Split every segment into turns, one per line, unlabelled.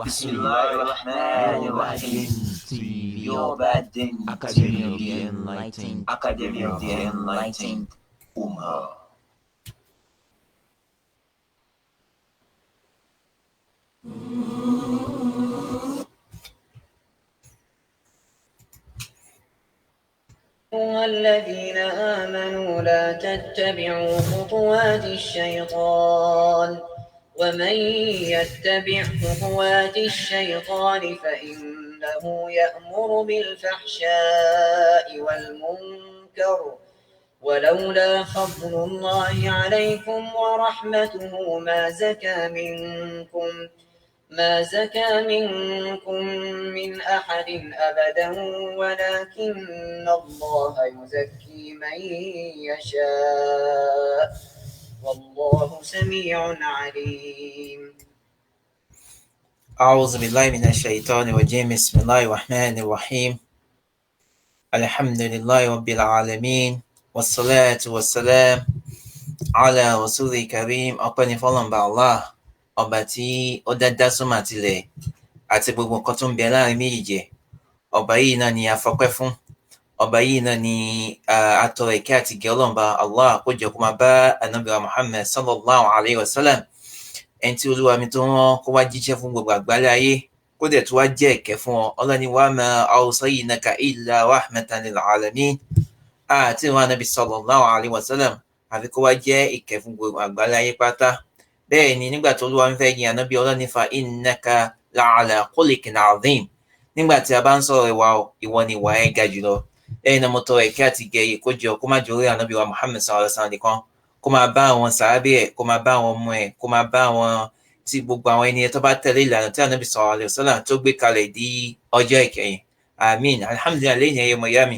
Bismillahirrahmanirrahim. Yobaddin TV, Academy of the Enlightened Ummah.
الذين آمنوا لا تتبعوا خطوات الشيطان ومن يتبع خطوات الشيطان فإنه يأمر بالفحشاء والمنكر ولولا فضل الله عليكم ورحمته ما زكى منكم من أحد أبدا ولكن الله يزكي من يشاء والله سميع عليم.
أعوذ بالله من الشيطان الرجيم. بسم الله الرحمن الرحيم. الحمد لله رب العالمين والصلاة والسلام على رسول الكريم. ọpẹ́ ni fọ́lọ́run bá Allah, ọba tí ó dá sánmọ̀ àtilẹ̀ àti gbogbo nǹkan tó ń bẹ láàrin méjèèjì. ọba yìí náà ni a fọpẹ́ fún, ọba yìí náà ni a tọrọ ìkẹ́ àti ìgẹ́ Ọlọ́run bá Allah kó jẹ́ kó máa bá Ànábì wa Muhammad sallallahu alayhi wa sallam, ẹni tí Olúwa mi tó rán kó wá jíṣẹ́ fún gbogbo àgbálẹ̀ ayé, kó dẹ̀ tó wá jẹ́ ìkẹ́ fún ọ. Ọlọ́run ní wa ma arsalnaka illa rahmatan lil alamin. Àti ìran Ànábì sallallahu alayhi wa sallam àfi kó wá jẹ́ ìkẹ́ fún gbogbo àgbálẹ̀ ayé pátá. Bẹ́ẹ̀ ni nígbà tó Olúwa ń fẹ́ yin Ànábì, Ọlọ́run ní fa innaka la'ala khuluqin azim. Nígbà tí a bá ń sọ̀rọ̀ ìwọ ni ìwà ẹ̀ ga jùlọ. Lẹ́yìn náà mo tọrọ ìkẹ́ àti ìgẹ̀ yìí kó jọ kó má jẹ́ orí Ànábì wa Muhammad sallallahu alaihi wasallam nìkan, kó máa bá àwọn sàábé ẹ̀, kó máa bá àwọn ọmọ ẹ̀, kó máa bá àwọn tí gbogbo àwọn ènìyàn tó bá tẹ̀lé ìlànà tí Ànábì sallallahu alaihi wasallam tó gbé kalẹ̀ di ọjọ́ ìkẹyìn. Àmín. Alhamdulillah. Lẹ́yìn ẹ̀yẹ ọmọ ìyá mi,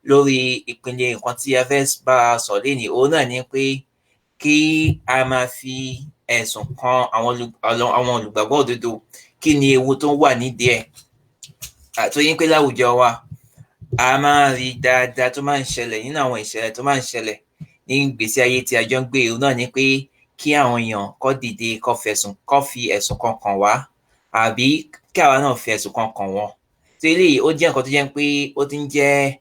lórí ìpínlẹ̀ nǹkan tí a fẹ́ bá a sọ lénìí, òun náà ni pé kí a máa fi ẹ̀sùn kan àwọn olùgbàgbọ́ òdodo. Kí ni ewu tó wà nídìí ẹ̀? Àtòyìn pé láwùjọ wa a máa rí dáadáa tó máa ń ṣẹlẹ̀ nínú àwọn ìṣẹ̀lẹ̀ tó máa ń ṣẹlẹ̀ ní ìgbésí ayé tí a jọ ń gbé. òun náà ni pé kí àwọn èèyàn kó dìde kó fi ẹ̀sùn kan kàn wá, àbí kí àwa náà fi ẹ̀sùn kan kàn wọ́n. tó eléyìí ó jẹ́ nǹkan tó jẹ́ pé ó ti ń jẹ́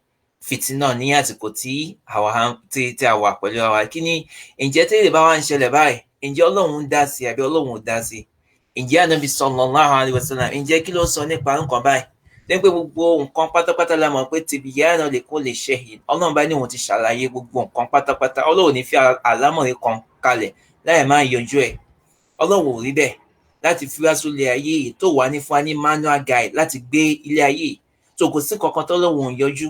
fìtínà ní àsìkò tí a wà pẹ̀lú àwa. Kí ni ǹjẹ́ tí èdè bá wá ń ṣẹlẹ̀ báyìí, ǹjẹ́ Ọlọ́run ń dá sí àbí Ọlọ́run ò dá sí? Ǹjẹ́ Ànábì sallallahu alaihi wasallam ǹjẹ́ kí ló sọ nípa nǹkan báyìí? Pé gbogbo nǹkan pátápátá la mọ̀ pé tibyana likulli shay'in. Ọlọ́run bá ní òun ti ṣàlàyé gbogbo nǹkan pátápátá. Ọlọ́run ní fi àlámọ̀rí kan kalẹ̀ láì máa yanjú ẹ̀. Ọlọ́run ò rí bẹ́ẹ̀ láti fi wá sólé ayé yìí tó wà ní fún wa ní manual guide láti gbé ilé ayé yìí. So kò sí kankan tọ́lọ́run ò yanjú.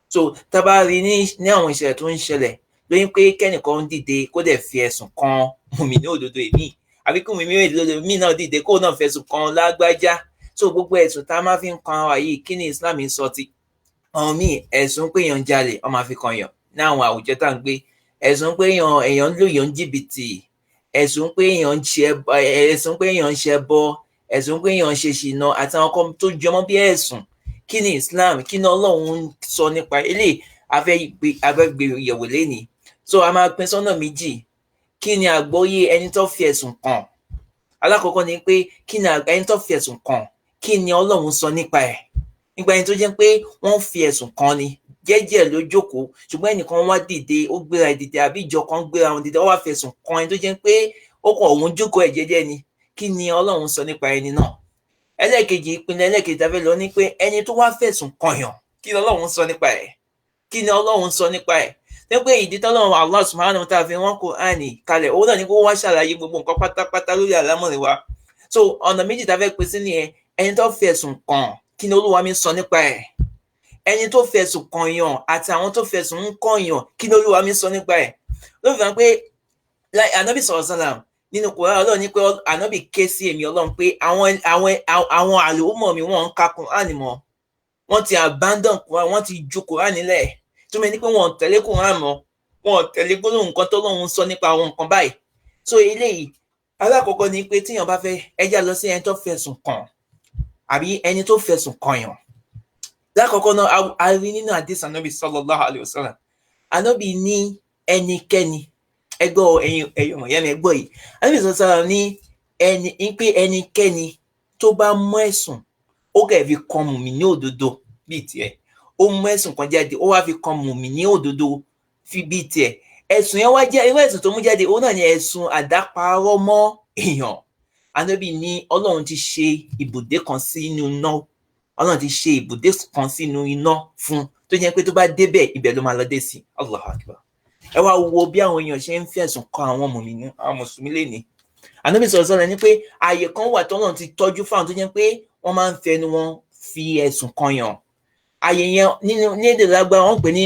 So tá a bá rí ní àwọn ìṣẹ̀lẹ̀ tó ń ṣẹlẹ̀ lóyún pé kẹ́nìkan ń dìde kó dẹ̀ fi ẹ̀sùn kan mùmínì òdodo èmi, àbí kí mùmínì òdodo èmi náà dìde kó náà fẹ̀sùn kan lágbájá. So gbogbo ẹ̀sùn tá a máa fi ń kan wa yìí, kí ni Islam sọ ti? Àwọn míì ẹ̀sùn pé èèyàn ń jalè wọ́n máa fi kan yàn ní àwọn àwùjọ tá à ń gbé. Ẹ̀sùn pé èèyàn ń lò yàn jìbìtì, ẹ̀sùn pé èèyàn ń ṣẹbọ, ẹ̀sùn pé èèyàn ń ṣe ṣìnà àti àwọn kan tó jọmọ́ bí ẹ̀sùn. Kí ni Islam, kí ni Ọlọ́run sọ nípa eléyìí? Afẹ́gbé yẹ̀wò lénìí. So a máa pín sọ́nà méjì. Kí ni àgbọ́yé ẹni tó fi ẹ̀sùn kàn? Alákọ̀ọ́kọ́ ni pé kí ni ẹni tó fi ẹ̀sùn kàn, kí ni Ọlọ́run sọ nípa ẹ̀? Nígbà ẹni tó jẹ́ pé wọ́n fi ẹ̀sùn kàn ni jẹ́jẹ́ ló jókòó, ṣùgbọ́n ẹnìkan wá dìde, ó gbéra dìde, àbí ìjọ kan gbéra wọn dìde, ó wá fẹ̀sùn kàn ẹni tó jẹ́ pé ó kàn òun jókòó ẹ̀ jẹ́jẹ́ ni. Kí ni Ọlọ́run sọ nípa ẹni náà? Ìpínlẹ̀ ẹlẹ́ẹ̀kejì tàbí lọ ní pé ẹni tó wá fẹ̀sùn kàn yàn, kí ni Ọlọ́run sọ nípa ẹ̀? Kí ni Ọlọ́run sọ nípa ẹ̀? Pé ìdí tọ́lọ́run Allah subhanahu wa ta'ala fi wọ́n Kùránì kalẹ̀, òun náà ni kó wá ṣàlàyé gbogbo nǹkan pátápátá lórí àlámọ̀rí wa. So ọ̀nà méjì tá a fẹ́ pín sí nìyẹn. Ẹni tó fẹ̀sùn kàn, kí ni Olúwa mi sọ nípa ẹ̀? Ẹni tó fẹ̀sùn kàn yàn àti àwọn tó fẹ̀sùn ń kàn yàn, kí ni Olúwa mi sọ nípa ẹ̀? Ló fi hàn pé Ànábì sallallahu alaihi wasallam nínú Kùránì, Ọlọ́run ní pé Ànábì ké sí èmi Ọlọ́run pé àwọn àlùmọ̀ mi wọ́n ń ka Kùránì mọ́, wọ́n ti abandon Kùránì, wọ́n ti ju Kùránì lẹ̀. Túmọ̀ ní pé wọ́n tẹ̀lé Kùránì mọ́, wọ́n tẹ̀lé gbólóhùn nǹkan tọ́lọ́run sọ nípa àwọn nǹkan báyìí. So eléyìí, alákọ̀ọ́kọ́ ni pé tíyàn bá fẹ́ ẹjá lọ sí ẹni tó fẹ̀sùn kàn àbí ẹni tó fẹ̀sùn kàn yàn. Lákọ̀ọ́kọ́ náà a rí nínú hadith Ànábì sallallahu alaihi wasallam. Ànábì ní ẹnikẹ́ni ẹgbọ́ ẹ̀yin ọmọ ìyá mi ẹgbọ́ yìí, Ànábì sọ̀rọ̀ ní pé ẹnikẹ́ni tó bá mú ẹ̀sùn ó kẹ̀ fi kan mùmínì òdodo bíi tiẹ̀, ó mú ẹ̀sùn kan jáde ó wá fi kan mùmínì òdodo fi bíi tiẹ̀, ẹ̀sùn yẹn wá jẹ́ irú ẹ̀sùn tó mú jáde òun náà ni ẹ̀sùn àdáparọ́ mọ́ èèyàn. Ànábì ní Ọlọ́run ti ṣe ibùdé kan sínú iná, Ọlọ́run ti ṣe ibùdé kan sínú iná fún tó jẹ́ pé tó bá débẹ̀ ibẹ̀ ló máa lọ dé sí. Allahu Akbar. Ẹ wá wo bí àwọn èèyàn ṣe ń fẹ̀sùn kan àwọn mùmínì, àwọn mùsùlùmí lénìí. Ànábì sọ̀rọ̀ ní pé ààyè kan wà tọ́lọ́run ti tọ́jú fáwọn tó jẹ́ pé wọ́n máa ń fẹnu wọn fi ẹ̀sùn kan yàn. Ààyè yẹn ní èdè lágbára wọ́n pè ní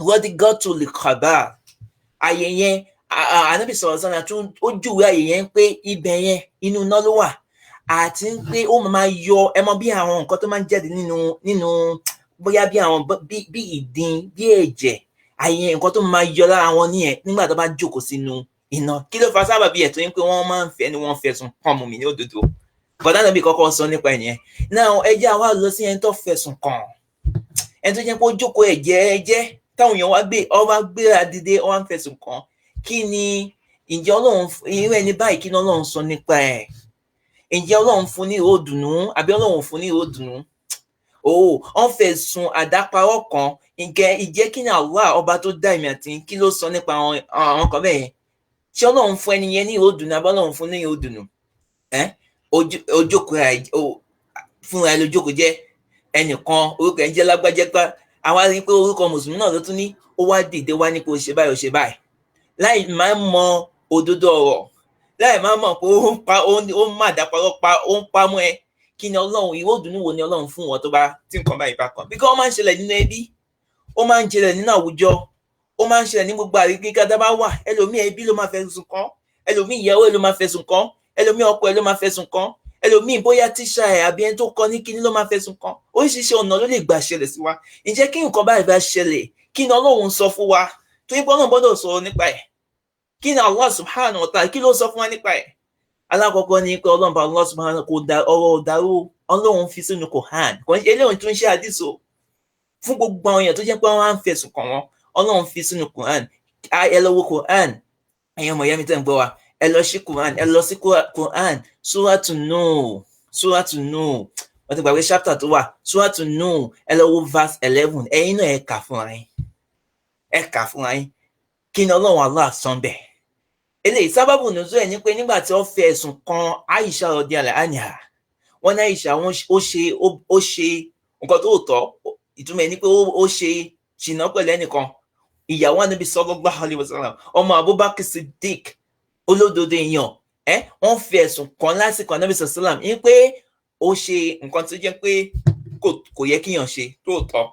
rọ́dígọ́tù lè kàbá. Ààyè yẹn Ànábì sọ̀rọ̀ tó ó júwe ààyè yẹn pé ibẹ̀ yẹn inú iná ló wà, àti pé ó máa yọ ẹ mọ̀ bí àwọn nǹkan tó máa ń jáde nínú bóyá bí àwọn bí ìdin bí ẹ̀jẹ̀, ààyè nǹkan tó máa yọ lára wọn nìyẹn nígbà tó bá jókòó sínú iná. Kí ló fa sábàbí ẹ̀ tó ń pé wọ́n máa ń fẹ́ ni wọ́n fẹ̀sùn kàn mùmínì òdodo. Bọ̀dá Ànábì kọ́kọ́ sọ nípa ẹ̀ nìyẹn. Náà ẹ jẹ́ àwa lọ sí ẹni tó fẹ̀sùn kàn, ẹni tó jẹ́ pé ó jókòó ẹ̀jẹ̀ táwọn èèyàn wá gbéra dìde wá ń fẹ̀sùn kàn. Kí ni ǹjẹ́ Ọlọ́run irú ẹni báyìí kí ni Ọlọ́run sọ nípa ẹ̀? Ǹjẹ́ Ọlọ́run fún ní ìró ìdùnnú àbí Ọlọ́run fún ní ìró ìdùnnú? Wọ́n fẹ̀sùn àdáparọ́ kan, ìjẹ́ kí ni Allah ọba tó dá èmi àti kí ló sọ nípa àwọn kan bẹ́ẹ̀ yẹn? Ṣé Ọlọ́run fún ẹni yẹn ní ìró ìdùnnú àbí Ọlọ́run fún ní ìró ìdùnnú? Ojókòó fúnra ẹ lójókòó jẹ́ ẹnìkan orúkọ ẹ̀ ń jẹ́ lágbájẹ́ pa, àwa rí i pé orúkọ mùsùlùmí náà ló tún ní, ó wá dìde wá ní pé ó ṣe báyìí ó ṣe báyìí, láì máa mọ òdodo ọ̀rọ̀, láì máa mọ̀ pé ó má dáparọ́ pa, ó ń pamọ́ ẹ. Kí ni Ọlọ́run ìró ìdùnnú wo ni Ọlọ́run fún wọn tó bá tí nǹkan báyìí bá kàn? Bíkọ́ ó máa ń ṣẹlẹ̀ nínú ẹbí, ó máa ń ṣẹlẹ̀ nínú àwùjọ, ó máa ń ṣẹlẹ̀ ní gbogbo àríkíká tá bá wà. Ẹlòmíì ẹbí ló máa fẹ̀sùn kàn, ẹlòmíì ìyàwó ẹ̀ ló máa fẹ̀sùn kàn, ẹlòmíì ọkọ ẹ̀ ló máa fẹ̀sùn kàn, ẹlòmíì bóyá tíṣà ẹ̀ àbí ẹni tó kọ́ ní kíní ló máa fẹ̀sùn kàn. Oríṣiríṣi ọ̀nà ló lè gbà ṣẹlẹ̀ sí wa. Ǹjẹ́ kí nǹkan báyìí bá ṣẹlẹ̀, kí ni Ọlọ́run sọ fún wa? Torí pé Ọlọ́run gbọ́dọ̀ sọ nípa ẹ̀. Kí ni Allah subhanahu wa ta'ala kí ló sọ fún wa nípa ẹ̀? Alákọ̀ọ́kọ́ ni pé Ọlọ́run bá Allah subhanahu kò dá ọ̀rọ̀ ọ̀dàrú, Ọlọ́run fi sínú Quran. Kò ń ṣe eléyìí tó ń ṣe àdìsó fún gbogbo àwọn èèyàn tó jẹ́ pé wọ́n á ń fẹ̀sùn kàn wọ́n. Ọlọ́run fi sínú Quran. Ẹ lọ wo Quran, ẹ̀yin ọmọ ìyá mi tẹ́ ń gbọ́ wa, ẹ lọ sí Quran, ẹ lọ sí Quran, Suratu Nur, wọ́n ti gbàgbé chapter tó wà, Suratu Nur, ẹ lọ wo verse 11, ẹ̀yin náà ẹ kà fúnra yín, kí ni Ọlọ́run Allah sọ bẹ́ẹ̀? Eléyìí sábàbù nùzúl ẹ̀ ní pé nígbà tí wọ́n fi ẹ̀sùn kan Aisha radiyallahu anha, wọ́n ní Aisha ó ṣe nǹkan tó tọ́, ìtumọ̀ ẹ̀ ní pé ó ṣe ṣìnà pẹ̀lú ẹnìkan, ìyàwó Ànábì sallallahu alaihi wasallam, ọmọ Abubakar Siddiq, olódodo èèyàn, wọ́n fi ẹ̀sùn kan lásìkò Ànábì sallallahu alaihi wasallam ní pé ó ṣe nǹkan tó jẹ́ pé kò yẹ kíyàn ṣe tó tọ́.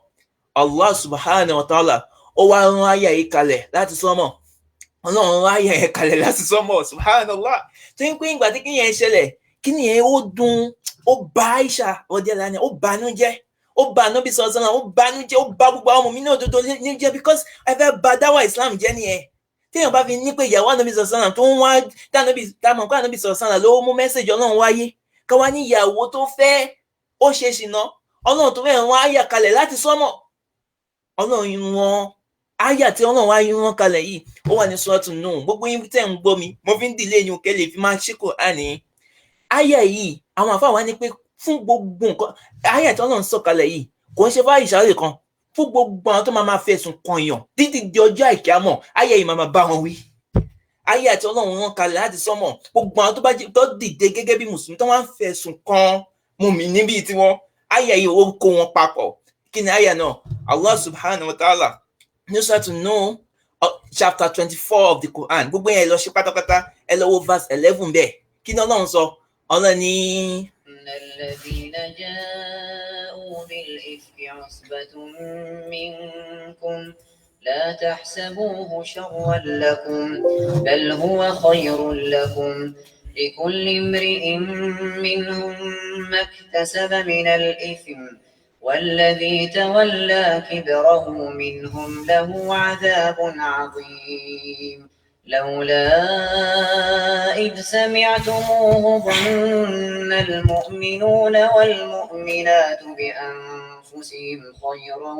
Allah subhanahu wa ta'ala ó wá rán àyà yìí kalẹ̀ láti sọ́mọ̀. Ọlọ́run rán àyà yẹn kalẹ̀ láti sọ́mọ̀, subhanallah. Tó ń pé ìgbà tí kíyàn ṣẹlẹ̀, kíyàn ó dùn, ó bá Aisha radiyallahu anha, ó bànújẹ́, ó bá Ànábì sallallahu alaihi wasallam, ó bànújẹ́, ó bá gbogbo àwọn mùmínì òdodo níjẹ́, because ẹ fẹ́ bà dáwà Islam jẹ́ nìyẹn. Téèyàn bá fi ní pé ìyàwó Ànábì sallallahu alaihi wasallam tó ń wá dámọ̀ pé Ànábì sallallahu alaihi wasallam ló mú mẹ́sẹ̀jì Ọlọ́run wáyé, ká wá ní ìyàwó tó fẹ́ ó ṣe ṣìnà, Ọlọ́run tó fẹ́ rán àyà kalẹ̀ láti sọ́mọ̀. Ọlọ́run wọn àyà tí Ọlọ́run wá rán kalẹ̀ yìí ó wà ní Suratu Nur. Gbogbo yín tẹ́ ń gbọ́ mi, mo fi ń dìlé yín òkè lè fi máa ṣí Kùránì. Àyà yìí àwọn àfáà wá ní pé fún gbogbo nǹkan, àyà tí Ọlọ́run sọ kalẹ̀ yìí kò ń ṣe fún Àìṣà rẹ̀ kan, fún gbogbo àwọn tó máa fẹ̀sùn kan yàn títí di ọjọ́ àìkíámọ̀, àyà yìí máa bá wọn wí. Àyà tí Ọlọ́run rán kalẹ̀ láti sọ́mọ̀, gbogbo àwọn tó dìde gẹ́gẹ́ bí mùsùlùmí tó wá ń fẹ̀sùn kan mùmínì bíi tiwọn, àyà yìí ó kó wọn papọ̀. Kí ni àyà náà? Allah subhanahu wa ta'ala ní Suratu Nur, chapter 24 of the Quran, gbogbo yẹn lọ ṣe pátápátá, ẹ lọ wo verse 11 bẹ́ẹ̀. Kí ni Ọlọ́run sọ? Ọlọ́run ní
alladhina ja'u bil ifki usbatun minkum la tahsabuhu sharran lakum bal huwa khayrun lakum likulli imri'in minhum maktasaba min al-ithmi والذي تولى كبره منهم له عذاب عظيم لولا إذ سمعتموه ظن المؤمنون والمؤمنات بأنفسهم خيرا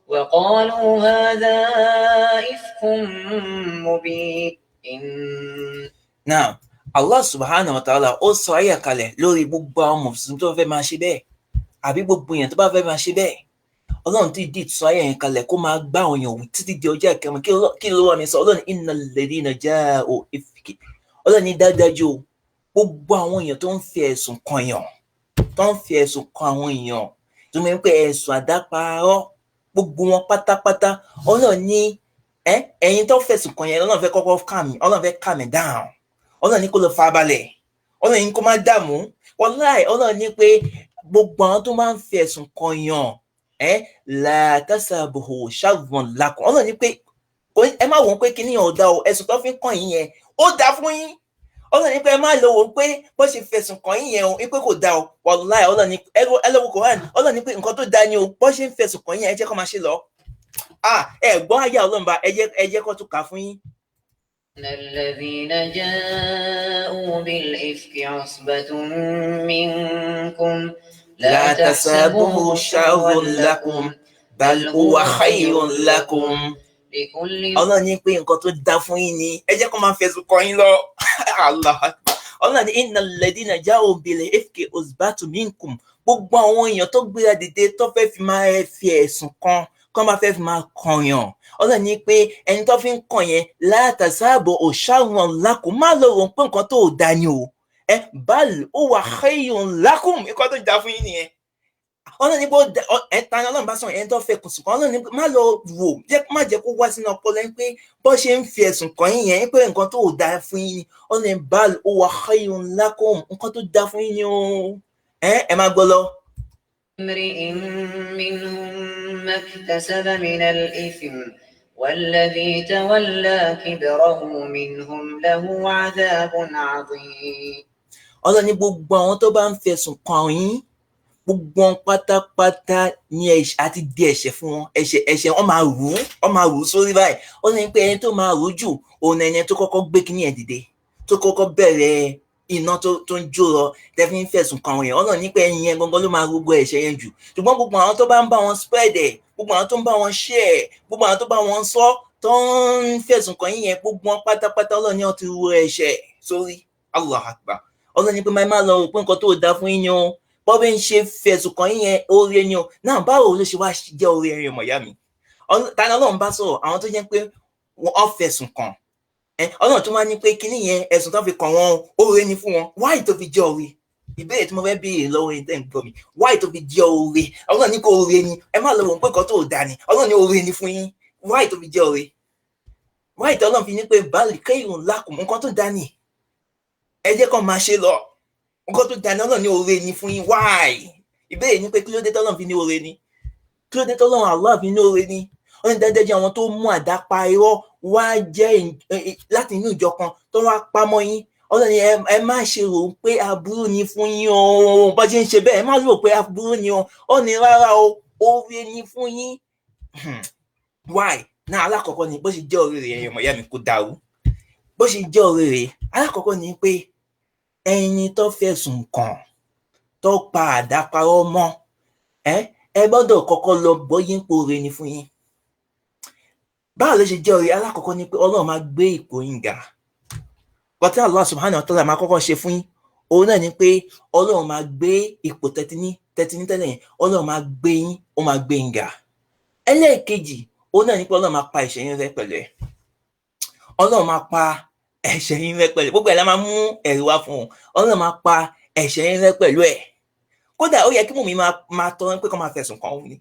وقالوا هذا إفك مبين.
Now, Allah subhanahu wa ta'ala ó sọ ayé kalẹ̀ lórí gbogbo àwọn mùsùlùmí tó fẹ́ máa ṣe bẹ́ẹ̀ àbí gbogbo èèyàn tó bá fẹ́ máa ṣe bẹ́ẹ̀. Ọlọ́run tí dì sọ ayé yẹn kalẹ̀ kó máa gbá àwọn èèyàn wí títí di ọjọ́ ìkẹyìn. Kí ló wà mí sọ? Ọlọ́run innal ladhina ja'u ifki. Ọlọ́run ní dájúdájú gbogbo àwọn èèyàn tó ń fi ẹ̀sùn kan èèyàn, tó ń fi ẹ̀sùn kan àwọn èèyàn, tó mọ̀ pé ẹ̀sùn àdáparọ́ gbogbo wọn pátápátá. Ọlọ́run ní ẹ̀yin tó fẹ̀sùn kan yẹn Ọlọ́run fẹ́ kọ́kọ́ Ọlọ́run fẹ́ calm down. Ọlọ́run ní kó lọ farabalẹ̀. Ọlọ́run ní kó má dààmú. Wallahi Ọlọ́run ní pé gbogbo àwọn tó máa ń fi ẹ̀sùn kan yàn la tasabuhu sharran lakum. Ọlọ́run ní pé ẹ má wọ́n pé kíní yẹn ò dá o, ẹ̀sùn tó fi kàn yín yẹn ó dá fún yín. Ọlọ́run ní pé ẹ má lọ wò pé bó ṣe fẹ̀sùn kàn yín yẹn o pé kò dá o. Wallahi Ọlọ́run ní ẹ lọ́wọ́ Quran. Ọlọ́run ní pé nǹkan tó dá ni o, bó ṣe ń fẹ̀sùn kàn yín yẹn ẹ jẹ́ kó máa ṣe lọ. Ẹ gbọ́ àyà Ọlọ́run bá ẹ jẹ́ kó tún kà fún yín.
الذين جاءوا بالإفك عصبة منكم لا تحسبوه شرا لكم بل هو خير لكم.
Ọlọ́run ní pé nǹkan tó dá fún yín ni ẹ jẹ́ kó máa fẹ̀sùn kàn yín lọ. Allah Akbar. Ọlọ́run ní innal ladhina ja'u bil ifki usbatun minkum. Gbogbo àwọn èèyàn tó gbéra dìde tó fẹ́ fi máa fi ẹ̀sùn kan kọ́ máa fẹ́ fi máa kànyàn. Ọlọ́run ní pé ẹni tó fi ń kàn yẹn la tasabuhu sharran lakum, má lọ rò pé nǹkan tó dá ni o. Bal huwa khayrun lakum, nǹkan tó dá fún yín nìyẹn. Ọlọ́run ní pé ta ni Ọlọ́run bá sọ̀rọ̀ ẹni tó fẹ́ kùn sùn kan. Ọlọ́run ní pé má lọ wò, má jẹ́ kó wá sínú ọpọlọ yín pé bó ṣe ń fi ẹ̀sùn kàn yín yẹn pé nǹkan tó dá fún yín ni. Ọlọ́run ní bal huwa khayrun lakum, nǹkan tó dá fún yín ni o. Ẹ má gbọ́ lọ.
امرئ منهم ما اكتسب من الإثم والذي تولى كبره منهم له عذاب عظيم.
Ọlọ́run ní gbogbo àwọn tó bá ń fẹ̀sùn kàn yín gbogbo wọn pátápátá ní àti di ẹ̀ṣẹ̀ fún wọn. Ẹ̀ṣẹ̀ wọn máa rù sórí báyìí. Ọlọ́run ní pé ẹni tó máa rù jù òun ẹni tó kọ́kọ́ gbé kíní ẹ̀ dìde, tó kọ́kọ́ bẹ̀rẹ̀ iná tó ń jó lọ tẹ́fí ń fẹ̀sùn kan àwọn èèyàn. Ọlọ́run ní pé ẹ̀yin yẹn gangan ló máa gbogbo ẹ̀ṣẹ̀ yẹn jù. Ṣùgbọ́n gbogbo àwọn tó bá ń bá wọn spread ẹ̀, gbogbo àwọn tó ń bá wọn share, gbogbo àwọn tó bá wọn sọ tó ń fẹ̀sùn kan yín yẹn gbogbo wọn pátápátá Ọlọ́run ní wọ́n ti ru ẹ̀ṣẹ̀ sórí. Allah Akbar. Ọlọ́run ní pé má lọ rò pé nǹkan tó dá fún yín ni o, bọ́ bí ń ṣe fẹ̀sùn kan yín yẹn oore ni o. Náà báwo ló ṣe wá jẹ́ oore ẹ̀yin ọmọ ìyá mi? Ta ni Ọlọ́run bá sọ̀rọ̀? Àwọn tó jẹ́ pé wọ́n fẹ̀sùn kàn. Ọlọ́run tó máa ní pé kíní yẹn ẹ̀sùn tó fi kàn wọ́n oore ni fún wọn. Wáì tó fi jẹ́ oore? Ìbéèrè tí mo fẹ́ béèrè lọ́wọ́ ẹni tẹ́ ń gbọ́ mi. Wáì tó fi jẹ́ oore? Ọlọ́run ní kó oore ni. Ẹ má lọ rò pé nǹkan tó dá ni. Ọlọ́run ní oore ni fún yín. Wáì tó fi jẹ́ oore? Wáì tó Ọlọ́run fi ní pé bal khayrun lakum, nǹkan tó dá ni. Ẹ jẹ́ kó máa ṣe lọ. Nǹkan tó dá ni Ọlọ́run ní oore ni fún yín. Wáì? Ìbéèrè ni pé kí ló dé tọ́lọ́run fi ní oore ni? Kí ló dé tọ́lọ́run Allah fi ní oore ni? Wọ́n ní dáadáa jẹ́ àwọn tó mú àdápa irọ́ wá jẹ́ láti inú ìjọ kan tó wá pamọ́ yín. Ọlọ́run ní ẹ má ṣe rò pé aburú ni fún yín o, bó ṣe ń ṣe bẹ́ẹ̀ ẹ má rò pé aburú ni o. Ó ní rárá o, oore ni fún yín. Why? Náà alákọ̀ọ́kọ́ ni bó ṣe jẹ́ oore rẹ̀ ẹ̀yàn ọmọ ìyá mi kò dàrú. Bó ṣe jẹ́ oore rẹ̀ alákọ̀ọ́kọ́ ni pé ẹni tó fẹ̀sùn kàn tó pa àdáparọ́ mọ́ ẹ gbọ́dọ̀ kọ́kọ́ lọ bọ́yé ń po oore ni fún yín. Báwo ló ṣe jẹ́ oore? Alákọ̀ọ́kọ́ ni pé Ọlọ́run máa gbé ipò yín ga. Bọ́tí Allah subhanahu wa ta'ala máa kọ́kọ́ ṣe fún yín òun náà ni pé Ọlọ́run máa gbé ipò tẹ́tí ní tẹ́lẹ̀ yẹn, Ọlọ́run máa gbé yín, ó máa gbé yín ga. Ẹlẹ́ẹ̀kejì òun náà ni pé Ọlọ́run máa pa ẹ̀ṣẹ̀ yín rẹ́ pẹ̀lú ẹ̀. Ọlọ́run máa pa ẹ̀ṣẹ̀ yín rẹ́ pẹ̀lú gbogbo ẹ̀ la máa mú ẹ̀rí wá fún un. Ọlọ́run máa pa ẹ̀ṣẹ̀ yín rẹ́ pẹ̀lú ẹ̀. Kódà ó yẹ kí mùmí máa tọrọ pé kó máa fẹ̀sùn kàn òun ni,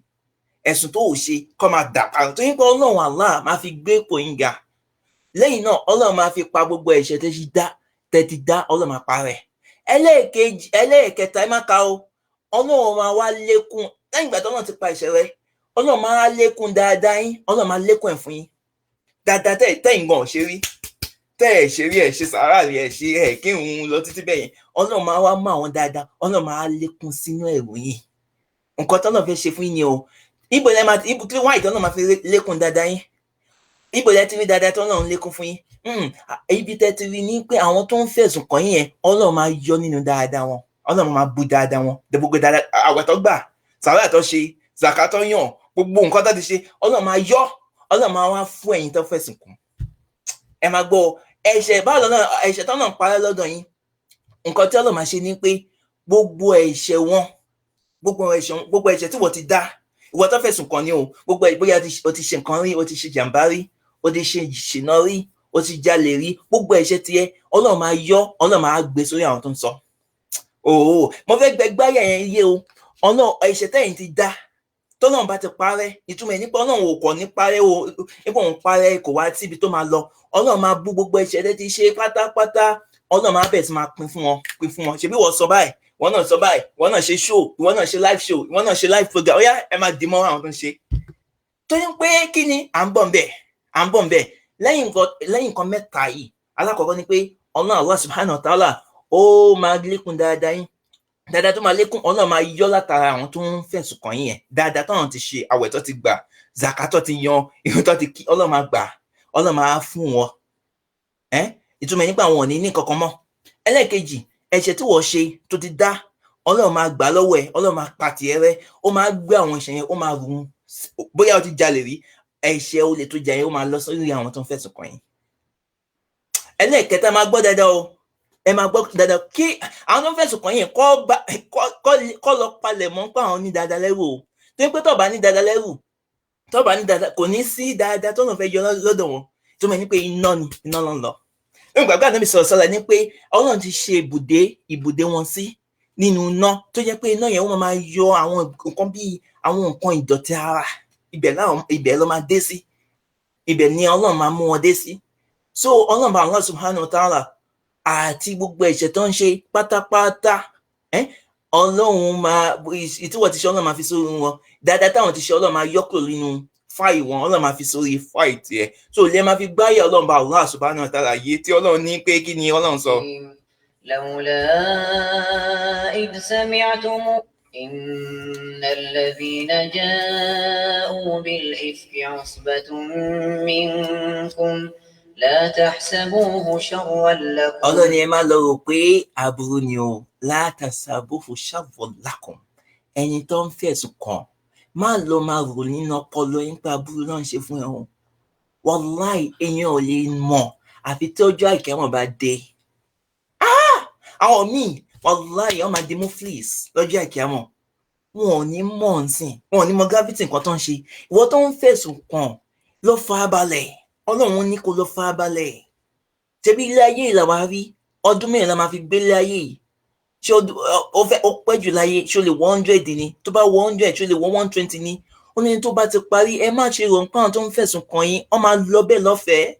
ẹ̀sùn tó ò ṣe kó máa dà parọ́ tó yín pé Ọlọ́run Allah máa fi gbé ipò yín ga. Lẹ́yìn náà Ọlọ́run máa fi pa gbogbo ẹ̀ṣẹ̀ tẹ́tí dá Ọlọ́run máa pa rẹ̀. Ẹlẹ́ẹ̀kẹta ẹ má ka o, Ọlọ́run máa wá lékún lẹ́yìn ìgbà tó Ọlọ́run ti pa ẹ̀ṣẹ̀ rẹ̀. Ọlọ́run máa lékún dáadáa yín, Ọlọ́run máa lékún ẹ̀ fún yín dáadáa tẹ́yìn gan ṣe rí, ẹ̀ ṣe rí, ẹ̀ ṣe sàárà rí, ẹ̀ ṣe ẹ̀ kírun lọ títí bẹ́yẹn. Ọlọ́run máa wá mú àwọn dáadáa, Ọlọ́run máa lékún sínú ẹ̀rù yín. Nǹkan tọ́lọ́run fẹ́ ṣe fún yín ni o. Ibo tí wáyé tọ́lọ́run máa fi lékún dáadáa yín, ibo lẹ ti rí dáadáa tọ́lọ́run lékún fún yín. Ibi tẹ́ ti rí ní pé àwọn tó ń fẹ̀sùn kàn yín yẹn Ọlọ́run máa yọ nínú dáadáa wọn, Ọlọ́run máa bu dáadáa wọn, gbogbo dáadáa àwẹ̀ tó gbà, sàárà tó ṣe, zàká tó yàn, gbogbo nǹkan tó ti ṣe Ọlọ́run máa yọ, Ọlọ́run máa wá fún ẹ̀yin tó fẹ̀sùn kàn. Ẹ máa gbọ́ ẹ̀ṣẹ̀ báwo lọ́nà ẹ̀ṣẹ̀ tó náà parẹ́ lọ́dọ̀ yín, nǹkan tí Ọlọ́run máa ṣe ni pé gbogbo ẹ̀ṣẹ̀ wọn, gbogbo ẹ̀ṣẹ̀ tí wọ́n ti dá, ìwọ tó fẹ̀sùn kàn ni o, gbogbo bóyá o ti ṣe nǹkan rí, o ti ṣe jàǹbá rí, o ti ṣe ìṣìnà rí, o ti jalè rí, gbogbo ẹ̀ṣẹ̀ tiẹ̀ Ọlọ́run máa yọ, Ọlọ́run máa gbé sórí àwọn tó ń sọ. Mo fẹ́ gbẹ́gbáyà yẹn yé o, Ọlọ́run ẹ̀ṣẹ̀ tẹ́yìn ti dá tọ́lọ́run bá ti parẹ́, ìtumọ̀ ẹ̀ nípa Ọlọ́run ò kọ̀ ní parẹ́ o, nípa òun parẹ́ kò wá síbi tó máa lọ. Ọlọ́run máa bú gbogbo ẹ̀ṣẹ̀ tẹ́ ti ṣe pátápátá, Ọlọ́run máa bẹ̀rẹ̀ sí máa pín fún wọn. Ṣebí wọ́n sọ báyìí, wọ́n náà sọ báyìí, wọ́n náà ṣe show, wọ́n náà ṣe live show, wọ́n náà ṣe live program, ó yá ẹ máa dì mọ́ àwọn tó ń ṣe. Tó ní pé kí ni à ń bọ̀ ń bẹ̀ lẹ́yìn nǹkan mẹ́ta yìí. Alákọ̀ọ́kọ́ ni pé Ọlọ́run Allah subhanahu wa ta'ala ó máa lékún dáadáa yín, dáadáa tó máa lékún Ọlọ́run máa yọ látara àwọn tó ń fẹ̀sùn kàn yín yẹn, dáadáa táwọn ti ṣe, àwẹ̀ tó ti gbà, zaka tó ti yan, ìrun tó ti kí, Ọlọ́run máa gbà, Ọlọ́run máa fún wọn. Ìtumọ̀ nípa àwọn ò ní kankan mọ́. Ẹlẹ́ẹ̀kejì, ẹ̀ṣẹ̀ tí wọ́n ṣe tó ti dá, Ọlọ́run máa gbà lọ́wọ́ ẹ̀, Ọlọ́run máa pa tiẹ̀ rẹ́, ó máa gbé àwọn ẹ̀ṣẹ̀ yẹn, ó máa run. Bóyá o ti jalè rí, ẹ̀ṣẹ̀ olè tó jà yẹn ó máa lọ sórí àwọn tó ń fẹ̀sùn kàn yín. Ẹlẹ́ẹ̀kẹta, máa gbọ́ dáadáa o, ẹ máa gbọ́ dáadáa, kí àwọn tó ń fẹ̀sùn kàn yín kọ́ lọ palẹ̀ mọ́ pé àwọn ní dáadáa lẹ́rù o. Tó ń pé tó bá ní dáadáa lẹ́rù, tó bá ní dáadáa, kò ní sí dáadáa tó náà fẹ́ yọ lọ́dọ̀ wọn. Tó mọ̀ ní pé iná ló ń lọ. Nígbà gbàgbà Ànábì sọ̀rọ̀ ní pé Ọlọ́run ti ṣe ibùdé wọn sí nínú iná, tó jẹ́ pé iná yẹn wọ́n máa yọ àwọn nǹkan bíi àwọn nǹkan ìdọ̀tí ara, ibẹ̀ ló máa dé sí, ibẹ̀ ni Ọlọ́run máa mú wọn dé sí. So Ọlọ́run bá Allah subhanahu wa ta'ala àti gbogbo ẹ̀ṣẹ̀ tó ń ṣe pátápátá, Ọlọ́run máa ìtúwọ̀ ti ṣe Ọlọ́run máa fi sórí wọn, dáadáa táwọn ti ṣe Ọlọ́run máa yọ kúrò nínú fáì wọn, Ọlọ́run máa fi sórí fáì tiẹ̀. So lè máa fi gbáyà Ọlọ́run bá Allah subhanahu wa ta'ala yé tí Ọlọ́run ní pé kí ni Ọlọ́run sọ.
لولا إذ سمعتم إن الذين جاءوا بالإفك عصبة منكم لا تحسبوه شرا لكم.
Ọlọ́run ni ẹ máa lọ rò pé aburú ni o, la tahsabuhu sharran lakum. Ẹni tó ń fẹ̀sùn kàn máa lọ máa rò nínú ọpọlọ yín pé aburú náà ń ṣe fún ẹ o. Wallahi èèyàn ò lè mọ̀ àfi tí ọjọ́ àìkẹ́wọ̀n bá dé. Àwọn míì wallahi wọ́n máa di muflis lọ́jọ́ àìkẹ́wọ̀n, wọn ò ní mọ̀ nsìn, wọn ò ní mọ gravity nǹkan tó ń ṣe. Ìwọ tó ń fẹ̀sùn kàn lọ farabalẹ̀, Ọlọ́run ní kó lọ farabalẹ̀. Ṣebí ilé ayé yìí làwa rí, ọdún mẹ́rin la máa fi gbé ilé ayé yìí. Ṣé ó pẹ́ jù láyé, ṣé ó lè 100 ni? Tó bá 100, ṣé ó lè 120 ni? Ó ní tó bá ti parí, ẹ má ṣe rò pé àwọn tó ń fẹ̀sùn kàn yín, wọ́n máa lọ bẹ́ẹ̀ lọ́fẹ̀ẹ́.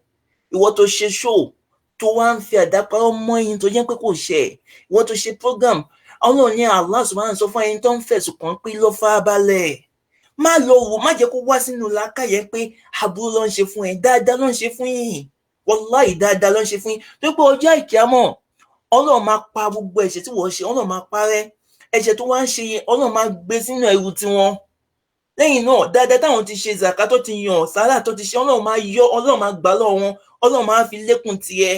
Ìwọ tó ṣe show, tó wá ń fi àdáparọ́ mọ́ yín tó jẹ́ pé kò ṣe, ìwọ tó ṣe program, Ọlọ́run ní Allah subhanahu sọ fún ẹni tó ń fẹ̀sùn kàn pé lọ farabalẹ̀. Má lọ wò, má jẹ́ kó wá sínú làákàyè pé aburú ló ń ṣe fún ẹ, dáadáa ló ń ṣe fún yín. Wallahi dáadáa ló ń ṣe fún yín. Tó pé ọjọ́ àìkíámọ̀, Ọlọ́run máa pa gbogbo ẹ̀ṣẹ̀ tí wọ́n ṣe, Ọlọ́run máa parẹ́. Ẹ̀ṣẹ̀ tó wá ń ṣe yẹn, Ọlọ́run máa gbé sínú ẹrù tiwọn. Lẹ́yìn náà, dáadáa táwọn ti ṣe, zaka tó ti yàn, sàárà tó ti ṣe, Ọlọ́run máa yọ, Ọlọ́run máa gbà lọ́wọ́ wọn, Ọlọ́run máa fi lékún tiẹ̀.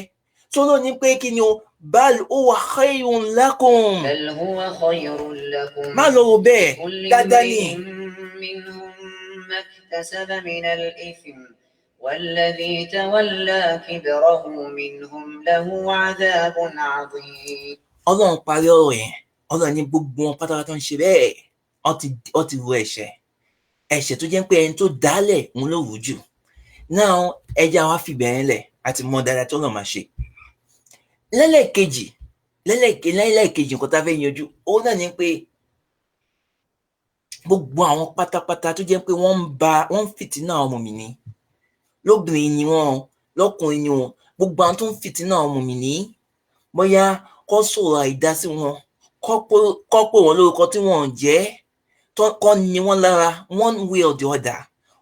Tó ló ní pé kí ni o, bal huwa khayrun lakum.
بل هو خير لكم.
Má lọ rò bẹ́ẹ̀, dáadáa ni.
منهم ما اكتسب من الإثم والذي تولى كبره منهم له عذاب عظيم.
Ọlọ́run parí ọ̀rọ̀ yẹn, Ọlọ́run ní gbogbo wọn pátápátá tó ń ṣe bẹ́ẹ̀, ó ti ru ẹ̀ṣẹ̀ tó jẹ́ pé ẹni tó dálẹ̀ òun ló rù jù. Náà ẹja wa fi bẹ̀rẹ̀ lẹ̀ àti mọ dáadáa tó lọ́ọ́ máa ṣe. Lẹ́lẹ́kejì nǹkan tá a fẹ́ yanjú, òun náà ni pé gbogbo àwọn pátápátá tó jẹ́ pé wọ́n ń fìtínà àwọn mùmínì, lóbìnrin ni wọ́n, lọ́kùnrin ni wọ́n, gbogbo àwọn tó ń fìtínà àwọn mùmínì, bóyá kọ́ sọ̀rọ̀ àìdá sí wọn, kọ́ pé wọ́n lórúkọ tí wọ́n jẹ́, kọ́ ni wọ́n lára one way or the other.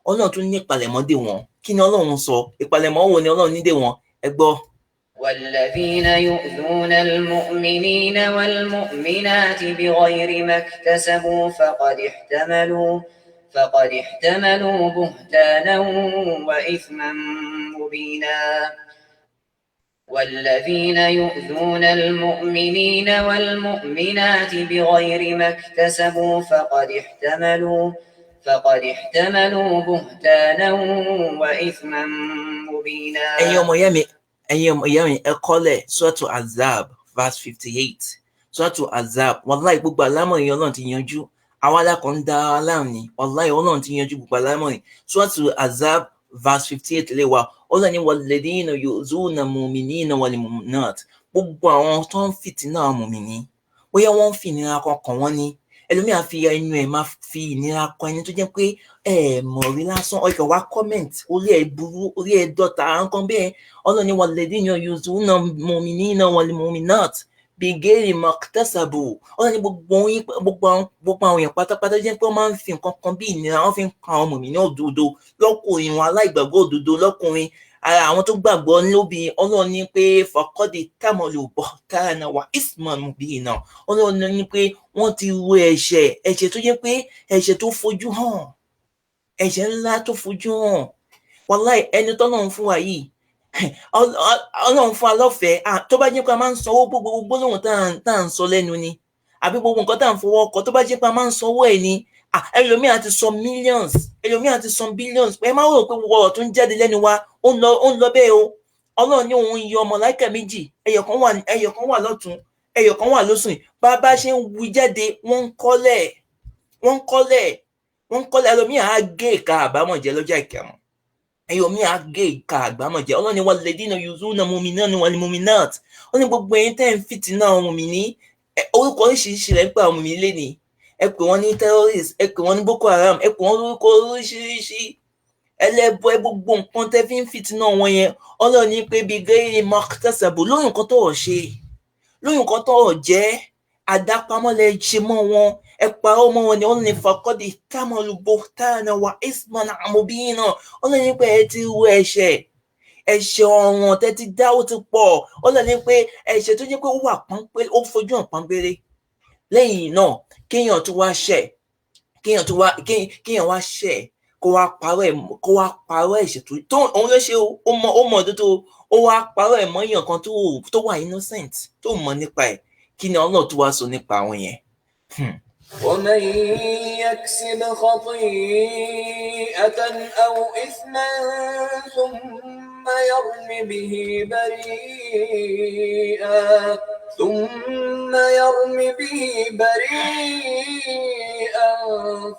Ọlọ́run tún ní ìpalẹ̀mọ́ dè wọ́n. Kí ni Ọlọ́run sọ? Ìpalẹ̀mọ́ wo ni Ọlọ́run ní dè wọ́n? Ẹ gbọ́.
والذين يؤذون المؤمنين والمؤمنات بغير ما اكتسبوا فقد احتملوا بهتانا وإثما مبينا. والذين يؤذون المؤمنين والمؤمنات بغير ما اكتسبوا فقد احتملوا بهتانا وإثما مبينا.
ẹ̀yin ọmọ ìyá mi ẹ kọ́lẹ̀ Suratu Azab verse 58. Suratu Azab, wàláì gbogbo àlámọ̀rí Ọlọ́run ti yanjú, àwọn alákọ̀ ń dá aláàrùn ni, wàláì Ọlọ́run ti yanjú gbogbo àlámọ̀rí. Suratu Azab verse 58 lè wà, Ọlọ́run ní walladhina yu'zuna al-mu'minina wal-mu'minat, gbogbo àwọn tó ń fìtínà mùmìnì, bóyá wọ́n ń fi ìnira kan kàn wọ́n ni, ẹlòmíà fi ẹnu ẹ̀ máa fi ìnira kan ẹni tó jẹ́ pé mọ̀ rí lásán, ọkọ̀ wá comment orí ẹ̀ burú, orí ẹ̀ dọ̀tà nǹkan bẹ́ẹ̀. Ọlọ́run ní walladhina yu'zuna al-mu'minina wal-mu'minat bighairi maktasabu. Ọlọ́run ní gbogbo àwọn èèyàn pátápátá jẹ́ pé wọ́n máa ń fi nǹkan kan bí ìnira wọ́n fi ń kan àwọn mùmínì òdodo lọ́kùnrin, wọn aláìgbàgbọ́ òdodo lọ́kùnrin, ara àwọn tó gbàgbọ́ lóbi. Ọlọ́run ní pé faqadi tamalu buhtana wa isman mubina. Ọlọ́run ní pé wọ́n ti ru ẹ̀ṣẹ̀ tó jẹ́ pé ẹ̀ṣẹ̀ tó fojú hàn, ẹ̀ṣẹ̀ ńlá tó fojú hàn. Wàláì ẹni tọ́lọ́run fún wa yìí, Ọlọ́run fún wa lọ́fẹ̀ẹ́. Tó bá jẹ́ pé a máa ń sanwó gbogbo gbólóhùn tá à ń sọ lẹ́nu ni, àbí gbogbo nǹkan tá à ń fọwọ́ kọ, tó bá jẹ́ pé a máa ń sanwó ẹ̀ ni, ẹlòmíà ti sọ millions, ẹlòmíà ti sọ billions. Ẹ má rò pé gbogbo ọ̀rọ̀ tó ń jáde lẹ́nu wa ó ń lọ bẹ́ẹ̀ o. Ọlọ́run ní òun yọ màláíkà méjì, ẹyọ kan wà lọ́tún, ẹyọ kan wà lósùn. Bá a bá ṣe ń wí jáde, wọ́n ń kọ́lẹ̀. Ẹlòmíà á gé ìka àbámọ̀ jẹ lọ́jọ́ ìkẹyìn, ẹlòmíà á gé ìka àbámọ̀ jẹ. Ọlọ́run ní walladhina yu'zuna al-mu'minina wal-mu'minat. Ó ní gbogbo ẹ̀yin tẹ́ ń fìtínà àwọn mùmínì, orúkọ oríṣiríṣi rẹ̀ ń pè àwọn mùmínì lénìí. Ẹ pè wọ́n ní terrorist, ẹ pè wọ́n ní Boko Haram, ẹ pè wọ́n lórúkọ oríṣiríṣi, ẹlẹ́bọ, gbogbo nǹkan tẹ́ fi ń fìtínà wọn yẹn. Ọlọ́run ní pé bighairi maktasabu, lórí nǹkan tó ọ̀ ṣe, lórí nǹkan tó ọ̀ jẹ́, àdápamọ́ lẹ ṣe mọ́ wọn, ẹ parọ́ mọ́ wọn ni. Ọlọ́run ní faqad ihtamalu buhtana wa isman mubina. Ọlọ́run ní pé ẹ ti ru ẹ̀ṣẹ̀ ọ̀ràn tẹ́ ti dá ó ti pọ̀. Ọlọ́run ní pé ẹ̀ṣẹ̀ tó jẹ́ pé ó wà pọ́npẹ́lẹ́, ó fojú hàn pọ́npẹ́lẹ́. Lẹ́yìn náà kéèyàn wá ṣẹ̀ kó wá parọ́ ẹ̀ṣẹ̀ tó òun ló ṣe, ó mọ òdodo, ó wá parọ́ ẹ̀ mọ́ èèyàn kan tó wà innocent, tó mọ̀ nípa ẹ̀. Kí ni Ọlọ́run tó wá sọ nípa àwọn yẹn?
ومن يكسب خطيئة أو إثما ثم يرم به بريئا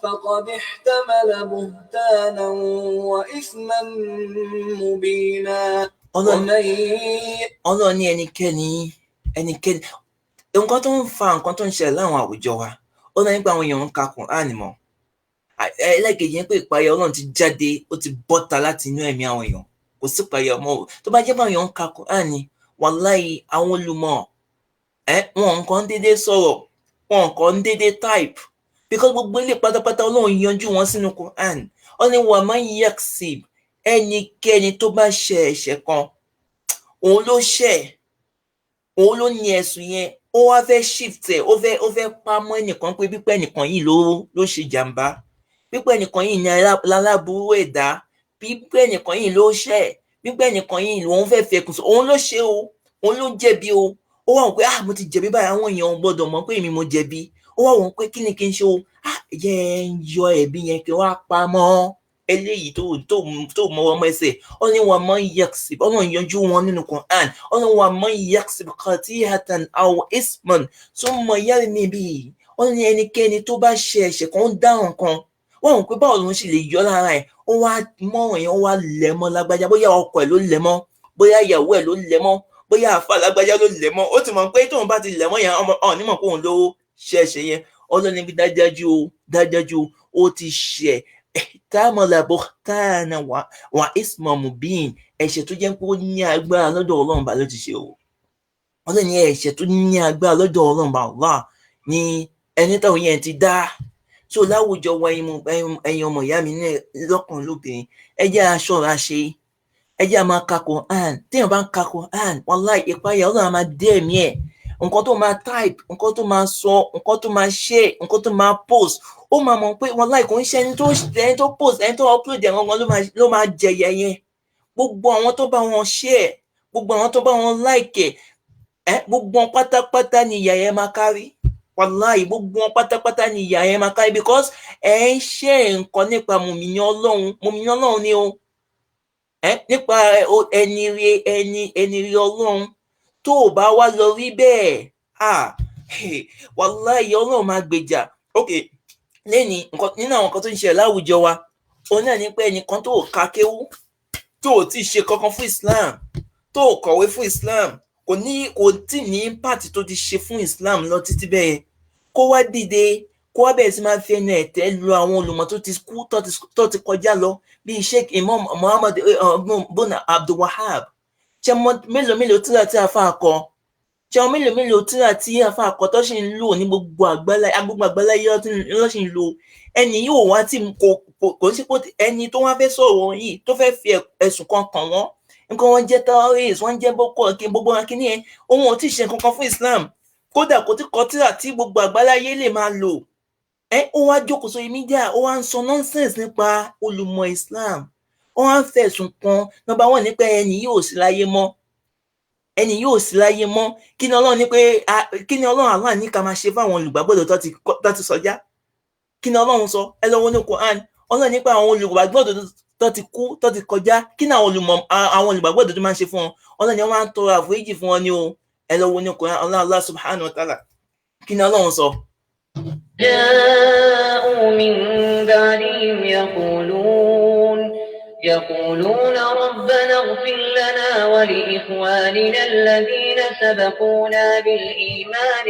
فقد احتمل بهتانا وإثما مبينا.
Ọlọ́run ní ẹnikẹ́ni nǹkan tó ń fa nǹkan tó ń ṣẹlẹ̀ láwọn àwùjọ wa, ó náà nípa àwọn èèyàn ń ka Kùránì mọ́. Ẹlẹ́kejì ní pé ìpayà Ọlọ́run ti jáde, ó ti bọ́ta láti inú ẹ̀mí àwọn èèyàn, kò sí ìpayà ọmọ. Tó bá jẹ́ pé àwọn èèyàn ń ka Kùránì, wàláhì àwọn olùmọ̀ wọn nǹkan déédéé sọ̀rọ̀, wọn nǹkan déédéé type, because gbogbo ilé pátápátá Ọlọ́run yanjú wọn sínú Kùránì. Ó ní wa man yaksib, ẹnikẹ́ni tó bá ṣe ẹ̀ṣẹ̀ kan, òun ló ní ẹ̀sùn yẹn, ó wá fẹ́ shift ẹ̀, ó fẹ́ pamọ́ ẹnìkan pé pípẹ́ ẹnìkan yìí ló ṣe jàǹbá, pípẹ́ ẹnìkan yìí ní aláburú ẹ̀dá, pípẹ́ ẹnìkan yìí ló ṣẹ̀, pípẹ́ ẹnìkan yìí lòun fẹ́ fẹ̀kùn sọ, òun ló ṣe o, òun ló jẹ̀bi o. Ó wá wọ́n pé mo ti jẹ̀bi báyìí, àwọn èèyàn gbọ́dọ̀ mọ̀ pé èmi mo jẹ̀bi. Ó wá wọ́n pé kí ni kí n ṣe o, yẹ ń yọ ẹ̀bi yẹn kí wọ́n á pamọ́ eléyìí tó mọ ọmọ ẹsẹ̀. Ó ní wa man yaksib, Ọlọ́run yanjú wọn nínú Quran. Ó ní wa man yaksib khati'atan aw isman thumma yarmi bihi. Ó ní ẹnikẹ́ni tó bá ṣe ẹ̀ṣẹ̀ kan, ń dáhùn kan, wọ́n rò pé báwo ló ń ṣe lè yọ lára ẹ̀, ó wá mọ́ràn yẹn, ó wá lẹ̀ mọ́ lágbájá, bóyá ọkọ ẹ̀ ló lẹ̀ mọ́, bóyá ìyàwó ẹ̀ ló lẹ̀ mọ́, bóyá àfa lágbájá ló lẹ̀ mọ́. Ó ti mọ̀ pé tóun bá ti lẹ̀ mọ́ yẹn, nímọ̀ pé òun ló ṣe ẹ̀ṣẹ̀ yẹn. Ọlọ́run níbi dájájú ó ti ṣẹ̀ ihtamala buhtana wa isman mubin, ẹ̀ṣẹ̀ tó jẹ́ pé ó ní agbára lọ́dọ̀ Ọlọ́run bá ló ti ṣe o. Ọlọ́run ní ẹ̀ṣẹ̀ tó ní agbára lọ́dọ̀ Ọlọ́run bá Allah ní ẹni táwọn yẹn ti dá. So láwùjọ wa ẹ̀yin ọmọ ìyá mi lọ́kùnrin lóbìnrin, ẹ jẹ́ a ṣọ́ra ṣe, ẹ jẹ́ a máa ka Quran. Téèyàn bá ń ka Quran, wallahi ìpayà Ọlọ́run á máa dé ẹ̀mí ẹ̀. Nǹkan tó máa type, nǹkan tó máa sọ, nǹkan tó máa share, nǹkan tó máa post, ó máa mọ̀ pé wallahi kò ń ṣe ẹni tó post, ẹni tó upload ẹ̀ gangan ló máa jẹyẹ yẹn. Gbogbo àwọn tó bá wọn share, gbogbo àwọn tó bá wọn like ẹ̀, gbogbo wọn pátápátá ni ìyà yẹn máa kárí. wàláhì gbogbo wọn pátápátá ni ìyà yẹn máa kárí because ẹ ń ṣe nǹkan nípa mùmíní ọlọ́run ni o nípa ẹni rí ọlọ́run tó o bá wá lọ rí bẹ́ẹ̀ wàláhì ọlọ́run máa gbèjà. ok lẹ́ni nínú àwọn nǹkan tó ń ṣẹlẹ̀ láwùjọ wa òun náà ní pé ẹnìkan tó ka kéwú tó ò tí ì ṣe kankan fún Islam tó ò kọ̀wé fún Islam kò tí ní impact tó ti ṣe fún Islam lọ títí bẹ́ẹ̀ kó wá dìde kó wá bẹ̀rẹ̀ sí máa fi ẹnu ẹ̀tẹ́ lu àwọn olùmọ̀ tó ti kú tó ti kọjá lọ bíi Sheikh Imam Muhammad bin Abdul Wahab ṣe mélòó tíra tí àfa kọ ṣe mélòó tíra tí àfa kọ tó ṣì ń lò ní gbogbo àgbáláyé ló ṣì ń lò ẹni yóò wá tí kò sí pé ẹni tó wá fẹ́ sọ̀rọ̀ yìí tó fẹ́ fi ẹ̀sùn kan kàn wọ́n nǹkan wọn jẹ́ terrorist wọ́n jẹ́ boko haram gbogbo wọn kìíní yẹn ohun ò tí ì ṣe kankan fún Islam kódà kò tí kọ tíra tí gbogbo àgbáláyé lè máa lò ó wá jókòó sórí mídíà ó wá ń sọ nonsense nípa olùmọ̀ Islam ó wá ń fẹ̀sùn kan nọ́mbà wọn nípa ẹni yóò sí láyé mọ́ kí ni Ọlọ́run Allah ní ká máa ṣe fáwọn olùgbàgbọ́dọ̀ tó ti sọjá kí ni Ọlọ́run sọ ẹ lọ́wọ́ ní Quran Ọlọ́run nípa àwọn olùgbàgbọ́dọ̀ tó ti kú tó ti kọjá kí ni àwọn olùgbàgbọ́dọ̀ tó máa ń ṣe fún wọn Ọlọ́run ni wọ́n máa ń tọrọ àforíjì fún wọn ní o ẹ lọ́wọ́ ní Quran Allah subhanahu wa ta'ala kí ni Ọlọ́run sọ.
جاءوا من بعدهم يقولون ربنا اغفر لنا ولإخواننا الذين سبقونا بالإيمان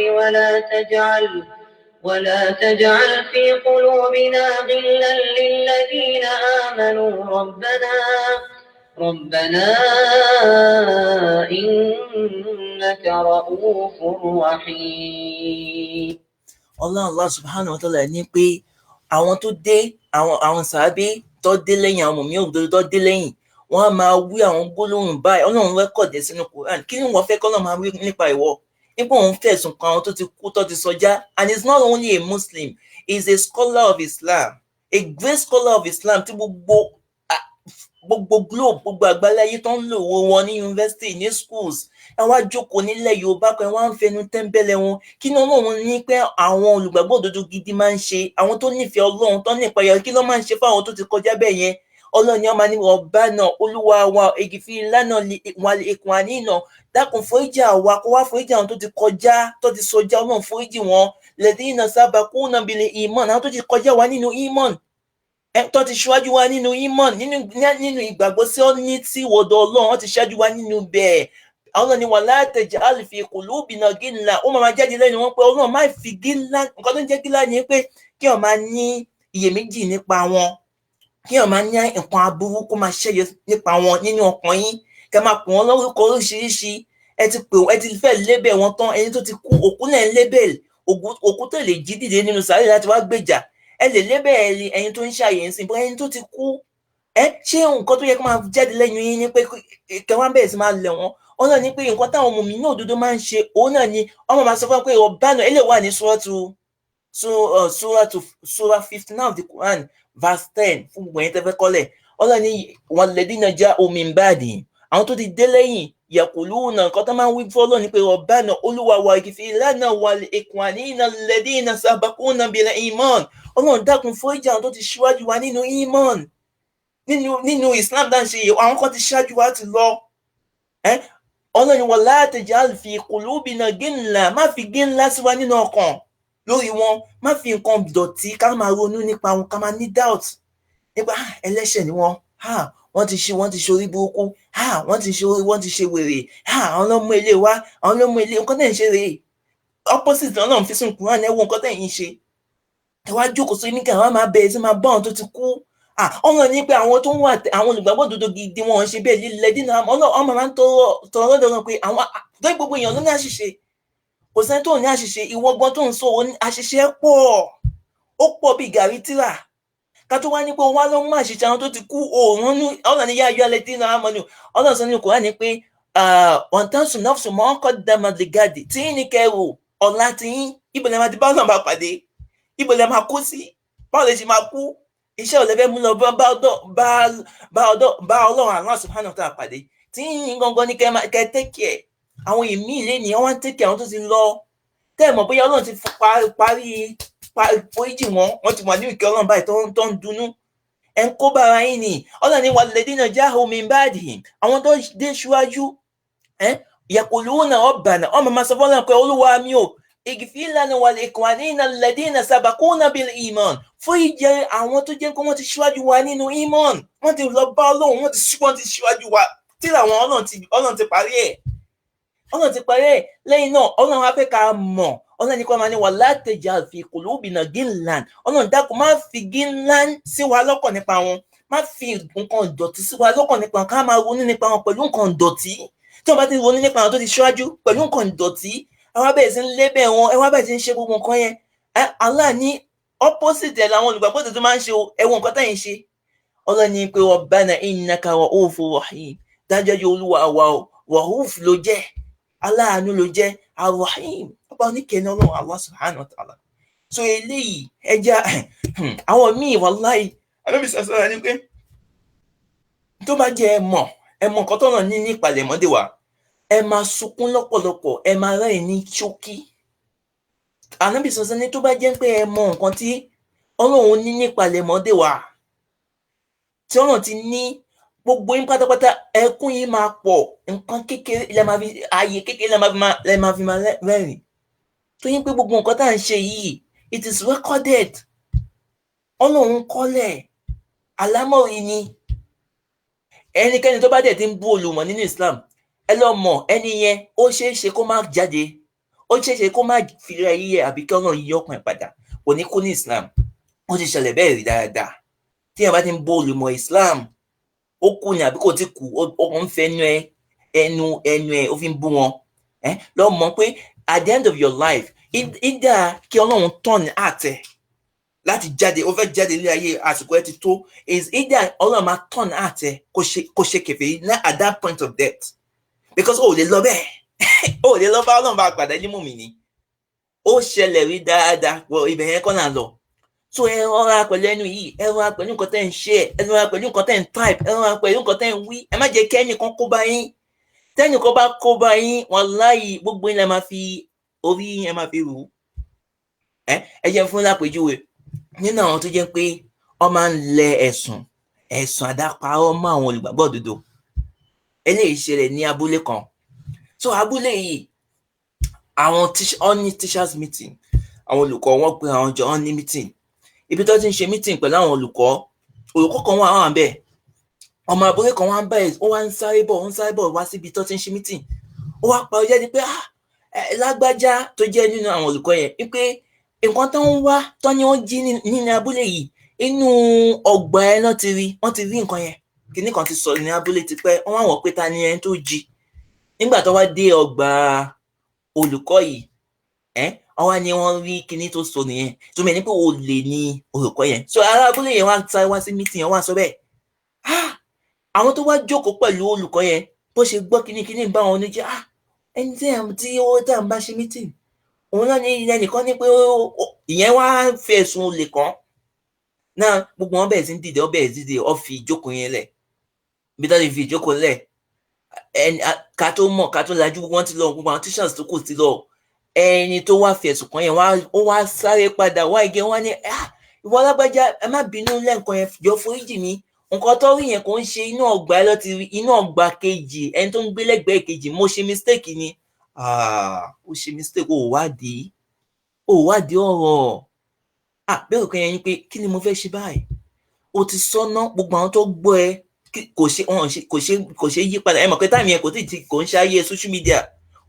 ولا تجعل في قلوبنا غلا للذين آمنوا ربنا إنك رؤوف رحيم.
Allah subhanahu wa ta'ala ní pé àwọn tó dé àwọn sàábé tó dé lẹ́yìn àwọn mọ̀mí òdodo tó dé lẹ́yìn wọ́n á máa wí àwọn gbólóhùn báyìí Ọlọ́run rẹ́kọ̀dẹ̀ sínú Quran kí ni wọ́n fẹ́ kọ́lọ́ máa wí nípa ìwọ nípa òun fẹ̀sùn kan àwọn tó ti kú tó ti sọjá and he's not only a Muslim he's a scholar of Islam a great scholar of Islam tí gbogbo globe gbogbo àgbáláyé tó ń lò wọn ní university ní schools ẹ wá jókòó nílẹ̀ Yorùbá kan ẹ wá ń fẹnu tẹ́ńbẹ́lẹ̀ wọn kí ni Ọlọ́run ní pé àwọn olùgbàgbọ́ òdodo gidi máa ń ṣe àwọn tó nífẹ̀ẹ́ Ọlọ́run tó ní ìpayà kí ló máa ń ṣe fáwọn tó ti kọjá bẹ́ẹ̀ yẹn Ọlọ́run ni wọ́n máa ní Rabbana Olúwa wa ighfir lana wa li ikhwanina dákun foríjì àwa kó wá foríjì àwọn tó ti kọjá tó ti sọjá Ọlọ́run foríjì wọn ladina sabaquna bil iman àwọn tó ti kọjá wa nínú iman tó ti ṣíwájú wa nínú iman nínú ìgbàgbọ́ sí ọ ní tí wọ́dọ̀ Ọlọ́run wọ́n ti ṣáájú wa nínú bẹ́ẹ̀ Ọlọ́run ni wala taj'al fi qulubina gilla ó máa jáde lẹ́nu wọn pé Ọlọ́run má fi gílá nǹkan tó ń jẹ́ gílá ni pé kí wọ́n máa ní iyèméjì nípa wọn kí wọ́n máa ní nǹkan aburú kó máa ṣẹ́yọ nípa wọn nínú ọkàn yín kẹ́ máa pè wọ́n lórúkọ oríṣiríṣi ẹ ti fẹ́ lébẹ̀ wọn tán ẹni tó ti kú òkú náà ń lébẹ̀ òkú tó lè jí dìde nínú sàárè láti wá gbèjà ẹ lè lébẹ̀ ẹni tó ń ṣàyẹ̀nsìn bọ́ ẹni tó ti kú ṣé nǹkan tó yẹ kó máa jáde lẹ́nu yín ni pé kẹwàá bẹ̀rẹ̀ sí máa lẹ̀ wọ́n Ọlọ́run ní pé nǹkan táwọn ọmọ mi náà òdodo máa ń ṣe òun náà ni ọmọ máa sọ fún wa pé Rabbana ilé wà ní Surah 59 of the Quran verse 10 fún gbogbo ẹ̀yin tẹ́fẹ́ kọ́lẹ̀ Ọlọ́run ní walladhina ja'u min ba'dihim àwọn tó ti dé lẹ́yìn yaquluna nǹkan tó máa ń wí fún Ọlọ́run ní pé Rabbana Olúwa wa ighfir lana wa li ikhwanina alladhina sabaquna bil iman Ọlọ́run dákun foríjì àwọn tó ti ṣíwájú wa nínú iman nínú Islam dáń ṣe àwọn kan ti ṣáájú wa ti lọ Ọlọ́run wala taj'al fi qulubina gilla má fi gilla sí wa nínú ọkàn lórí wọn má fi nǹkan dọ̀tí ká máa ronú nípa wọn ká máa ní doubt nípa ẹlẹ́ṣẹ̀ ni wọ́n ti ṣe orí burúkú wọ́n ti ṣe wèrè àwọn ọlọ́mọ ilé wa àwọn ọlọ́mọ ilé nǹkan tẹ̀ ń ṣe rèé opposite Ọlọ́run fi sùn Kùránì ẹ̀wọ̀n nǹkan tẹ̀ ń ṣe ẹ wá jókòó sí ní kí àwọn máa bẹ̀rẹ̀ sí máa bá àwọn tó ti kú Ọlọ́run ní pé àwọn tó ń wà àwọn olùgbàgbọ́ òdodo gidi wọn ṣe bẹ́ẹ̀ lílẹ̀ dínà Ọlọ́run máa ń tọrọ lọ́dọ̀ wọn pé àwọn tó gbogbo èèyàn ló ní àṣìṣe kò sẹ́ni tó ní àṣìṣe ìwọ gan tó ń sọ àṣìṣe ó pọ̀ bí gàrí tíra ká tó wá ní pé wá ló ń mú àṣìṣe àwọn tó ti kú òòrùn ní Ọlọ́run ní yáyọ alẹ́ dínà amọ̀nù Ọlọ́run sọ nínú Kùránì ní pé ọ̀ntànsùn náà sùn mọ́ ọkọ̀ dàmàdìgàdì tí ní kẹrù ọ̀la tí ibùdó máa ti bá Ọlọ́run bá pàdé ibùdó máa kú sí báwo lè ṣe máa kú iṣẹ́ ò lẹ́fẹ́ mú lọ bá Ọlọ́run Allah subhanahu wa ta'ala pàdé tí yín gangan ní kẹ́ tẹ́kì ẹ̀ àwọn ìmí ilé ni wọ́n tẹ́kì àwọn tó ti lọ tẹ́ ẹ̀ mọ̀ bóyá Ọlọ́run ti parí foríjì wọ́n ti wà ní ìkẹ́ Ọlọ́run báyìí tó ń dunnú. Ẹ ń kó bára yín ni. Ọlọ́run ní walladhina ja'u min ba'dihim, àwọn tó dé ṣíwájú yaquluna rabbana, ọmọ máa sọ fọ́lọ́run pé Olúwa mi ò ighfir lana wa li ikhwanina alladhina sabaquna bil iman, foríjì àwọn tó jẹ́ pé wọ́n ti ṣíwájú wa nínú iman, wọ́n ti lọ bá Ọlọ́run, wọ́n ti ṣíwájú wa tí làwọn Ọlọ́run ti parí ẹ̀. Ọlọ́run ti parí ẹ̀. Lẹ́yìn náà Ọlọ́run á fẹ́ ká mọ̀. Ọlọ́run ní kó máa ní wala taj'al fi qulubina ghillan, Ọlọ́run dákun má fi ghillan sí wa lọ́kàn nípa wọn, má fi nǹkan ìdọ̀tí sí wa lọ́kàn nípa wọn, ká máa ronú nípa wọn pẹ̀lú nǹkan ìdọ̀tí. Tí wọ́n bá ti ronú nípa wọn tó ti ṣíwájú pẹ̀lú nǹkan ìdọ̀tí, ẹ wá bẹ̀rẹ̀ sí ń lébẹ̀ wọn, ẹ wá bẹ̀rẹ̀ sí ń ṣe gbogbo nǹkan yẹn. Allah ní opposite ẹ̀ làwọn olùgbàgbọ́ tó máa ń ṣe ẹ̀wọ̀n nǹkan táyìn ṣe. Ọlọ́run ní pé Rabbana innaka ra'ufur rahim, dájọ́jú Olúwa wa o, ra'uf ló jẹ́, aláàánú ló jẹ́, ar-rahim, ọba oníkẹ́ni Ọlọ́run Allah subhanahu wa ta'ala. So eléyìí ẹja àwọn míì wallahi Ànábì sọ̀rọ̀ ní pé tó bá jẹ́ ẹmọ nǹkan tọ́nà ní ìpalẹ̀mọ́dé wa, ẹ máa sunkún lọ́pọ̀lọpọ̀, ẹ máa rẹ́rìn ní ṣókí. Ànábì sọ̀rọ̀ ní tó bá jẹ́ pé ẹ mọ nǹkan tí Ọlọ́run ní ìpalẹ̀mọ́dé wa, tí Ọlọ́run ti ní gbogbo yín pátápátá, ẹkún yín máa pọ̀, nǹkan kékeré ààyè kékeré lẹ máa fi máa rẹ́rìn. Tó yín pé gbogbo nǹkan tá à ń ṣe yìí, it is recorded. Ọlọ́run kọ́lẹ̀, àlámọ̀rí ni. Ẹnikẹ́ni tó bá dẹ̀ ti ń bú olùmọ̀ nínú Islam, ẹ lọ mọ̀ ẹni yẹn ó ṣeé ṣe kó má jáde, ó ṣeé ṣe kó má fira yíyẹ àbí kí Ọlọ́run yí ọkàn ẹ̀ padà, kò ní kú ní Islam. Ó ti ṣẹlẹ̀ bẹ́ẹ̀ rí dáadáa. Tí ẹ bá ti ń bú olùmọ̀ Islam, ó kú ni àbí kò tí kú, ó kàn ń fẹ́ ẹnu ẹ ó fi ń bú wọn. Lọ mọ̀ pé at the end of your life, either kí Ọlọ́run turn àtẹ láti jáde, ó fẹ́ jáde ilé ayé àsìkò ẹ ti tó, is either Ọlọ́run máa turn àtẹ kó ṣe kèfèrí at that point of death, because ó lè lọ bẹ́ẹ̀ ó lè lọ bá Ọlọ́run bá padà ní mùmínì. Ó ṣẹlẹ̀ rí dáadáa, ibẹ̀ yẹn kọ́ náà lọ. So ẹ rọra pẹ̀lú ẹnu yìí, ẹ rọra pẹ̀lú nǹkan tẹ́ ń ṣe, ẹ rọra pẹ̀lú nǹkan tẹ́ ń type, ẹ rọra pẹ̀lú nǹkan tẹ́ ń wí. Ẹ má jẹ́ kí ẹnìkan kó bá yín. Tẹ́nìkan bá kó bá yín, wallahi gbogbo yín lẹ máa fi orí yín ẹ máa fi rù ú. Ẹ jẹ́ fún lápèjúwe nínú àwọn tó jẹ́ pé wọ́n máa ń lẹ ẹ̀sùn àdáparọ́ mọ́ àwọn olùgbàgbọ́ òdodo. Eléyìí ṣẹlẹ̀ ní abúlé kan. So abúlé yìí, àwọn ní teachers meeting, àwọn olùkọ́ wọn pé àwọn jọ ní meeting. Ibi tó ti ń ṣe meeting pẹ̀lú àwọn olùkọ́ kan wà bẹ́ẹ̀. Ọmọ abúlé kan wá ń bẹ́ẹ̀, ó wá ń sáré bọ̀ wá síbi tó ti ń ṣe meeting. Ó wá pa ọjọ́ di pé lágbájá tó jẹ́ nínú àwọn olùkọ́ yẹn wípé nǹkan tó ń wá tó ní wọ́n jí nínú abúlé yìí, inú ọgbà ẹ náà wọ́n ti rí nǹkan yẹn. Kìnní kan ti sọ ní abúlé ti pẹ́, wọ́n wá wọ̀ pé ta ni ẹni tó jí. Nígbà tó wá dé ọgbà olùkọ́ yìí, wọ́n wá ní wọ́n rí kìnní tó sọ nìyẹn. Tó mẹ́ni pé olè ní olùkọ́ yẹn. So ará abúlé yẹn wá sí meeting yẹn wá sọ bẹ́ẹ̀. Àwọn tó wá jókòó pẹ̀lú olùkọ́ yẹn bó ṣe gbọ́ kìnní bá wọn ní jẹ́ ẹni tí ó dá ń bá ṣe meeting, òun náà ní ẹnìkan ní pé ìyẹn wá fi ẹ̀sùn olè kàn. Náà gbogbo wọn bẹ̀rẹ̀ sí ń dìde, ó fi ìjókòó yẹn lẹ̀. Bí tó ti fi ìjókòó lẹ̀, ká tó lajú wọn ti lọ, gbogbo àwọn teachers tó kù ti lọ. Ẹni tó wá fi ẹ̀sùn kàn yẹn ó wá sáré padà wá igi, wá ní ìwọ alágbájá, ẹ má bínú lẹ́ǹkan yẹn, jọ foríjì mi. Nǹkan tó rí yẹn kò ń ṣe inú ọgbà ẹ lọ ti rí, inú ọgbà kejì, ẹni tó ń gbé lẹ́gbẹ̀ẹ́ kejì, mo ṣe mistake ni. Ó ṣe mistake, ó wádìí ọ̀rọ̀. Bẹ́ẹ̀ kan yẹn ni pé kí ni mo fẹ́ ṣe báyìí? O ti sọ́nà, gbogbo àwọn tó gbọ́ ẹ kò ṣe yí padà. Ẹ mọ̀ pé táìmì yẹn kò ń ṣáyé social media.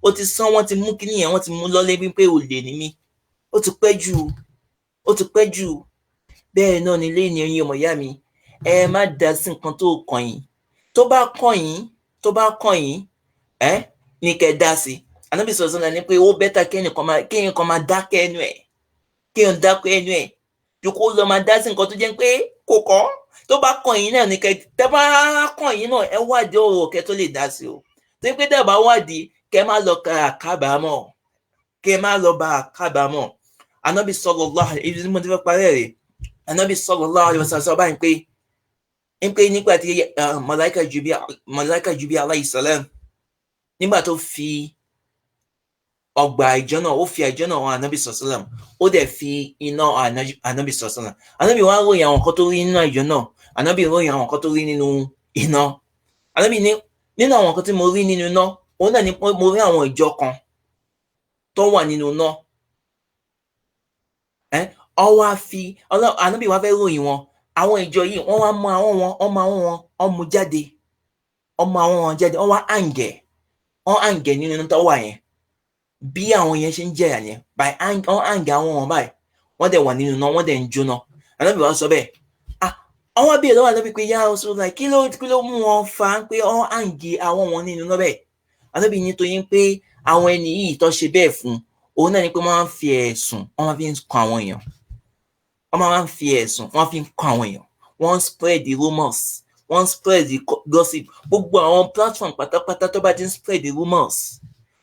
Ó ti sán, wọ́n ti mú kíní yẹn, wọ́n ti mú lọ́lé bí pé olè ní mí. Ó ti pẹ́ jù. Bẹ́ẹ̀ náà ni ilé ni ẹ̀yin ọmọ ìyá mi. Ẹ má dá sí nǹkan tó kàn yín. Tó bá kàn yín, ní kẹ́ dá sí. Ànábì sọ̀rọ̀ sọ́nà ní pé ó bẹ́tà kéèyàn kan máa dákẹ́ ẹnu ẹ̀. Ju kó lọ máa dá sí nǹkan tó jẹ́ pé kò kọ́. Tó bá kàn yín náà ní kẹ́, tẹ́ bá kàn yín náà, ẹ wádìí ọ̀rọ̀ kẹ́ tó lè dá sí o. Tó pé tẹ́ bá wádìí, kẹ́ má lọ kábàámọ̀. Ànábì sallallahu alaihi wasallam, mo ti fẹ́ parẹ́ rẹ̀. Ànábì sallallahu alaihi wasallam báyìí pé nígbà tí Màláíkà Jibril alayhi salam, nígbà tó fi ọgbà ìjọ náà, ó fi ìjọ náà hàn ànábì sọ̀sọ́làm, ó dẹ̀ fi iná ànábì sọ̀sọ́làm. Ànábì wá ròyìn àwọn nǹkan tó rí nínú ìjọ náà, ànábì ròyìn àwọn nǹkan tó rí nínú iná. Ànábì ní nínú àwọn nǹkan tí mo rí nínú iná, òun náà ni mo rí àwọn ìjọ kan tó wà nínú iná. Ọwọ́ fi ànábì wá fẹ́ ròyìn wọn, àwọn ìjọ yìí wọ́n wá mú àwọn wọn, ọmọ jáde, àwọn wọn jáde, wọ́n wá àǹgẹ̀ nínú iná tó wà yẹn. Bí àwọn yẹn ṣe ń jẹyà yẹn, wọ́n àǹgẹ̀ àwọn wọn báyìí, wọ́n dẹ̀ wà nínú iná, wọ́n dẹ̀ ń jóná. Ànábì wá sọ bẹ́ẹ̀. Àwọn abẹ́rẹ́ lọ́wọ́ ànábì pé yá Rasulullah, kí ló mú wọn fa pé wọ́n àǹgẹ̀ àwọn wọn nínú iná bẹ́ẹ̀? Ànábì ní tó yín pé àwọn ẹni yìí tó ṣe bẹ́ẹ̀ fún, òun náà ni pé wọ́n máa ń fi ẹ̀sùn, wọ́n máa fi ń kan àwọn èèyàn. Wọ́n máa ń fi ẹ̀sùn, wọ́n fi ń kan àwọn èèyàn. Wọ́n spread the rumors, wọ́n spread the gossip. Gbogbo àwọn platform pátápátá tó bá ti ń spread the rumors,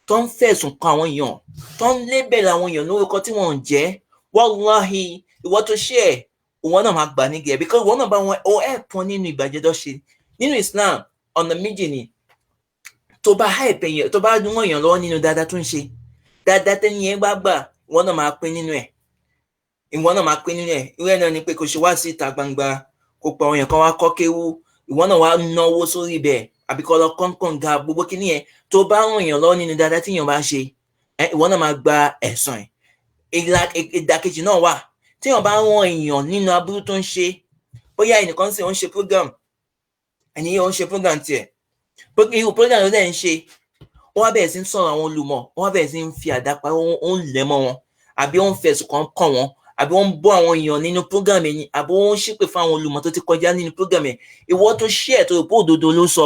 tó ń fẹ̀sùn kan àwọn èèyàn, tó ń label àwọn èèyàn lórúkọ tí wọ́n ń jẹ́, wallahi ìwọ tó ṣe ẹ̀, òun náà máa gbà nígbà ẹ̀, because ìwọ náà bá wọn ẹ̀ pọ́n nínú ìbàjẹ́ tó ṣe. Nínú Islam ọ̀nà méjì ni, tó bá hype èèyàn, tó bá rán èèyàn lọ́wọ́ nínú dáadáa tó ń ṣe, dáadáa tẹ́ni yẹn bá gbà, ìwọ náà máa pín nínú ẹ̀. Ìwọ náà máa pín nínú ẹ̀. Irú ẹ̀ náà ni pé kò ṣe wá sí ìta gbangba, kò pa àwọn èèyàn kan wá kọ́ kéwú, ìwọ náà wá náwó sórí ibẹ̀, àbí kọ́ lọ kọ́ńkọ́ń ga gbogbo kíní yẹn. Tó bá rán èèyàn lọ́wọ́ nínú dáadáa tí èèyàn bá ṣe, ìwọ náà máa gba ẹ̀san ẹ̀. Ìdàkejì náà wà, tí èèyàn bá rán èèyàn nínú aburú tó ń ṣe, bóyá ẹnìkan sì ń ṣe program, ẹni yẹn ń ṣe program tiẹ̀, irú program ló dẹ̀ ń ṣe, ó wá bẹ̀rẹ̀ sí ń sọ̀rọ̀ àwọn olùmọ̀, ó wá bẹ̀rẹ̀ sí ń fi àdápa, ó ń lẹ̀ mọ́ wọn, àbí ó ń fẹ̀sùn kàn wọ́n, àbí ó ń bọ́ àwọn èèyàn nínú program yẹn, àbí ó ń ṣépè fún àwọn olùmọ̀ tó ti kọjá nínú program yẹn. Ìwọ tó ṣe ẹ̀ tó rò pé òdodo ló sọ,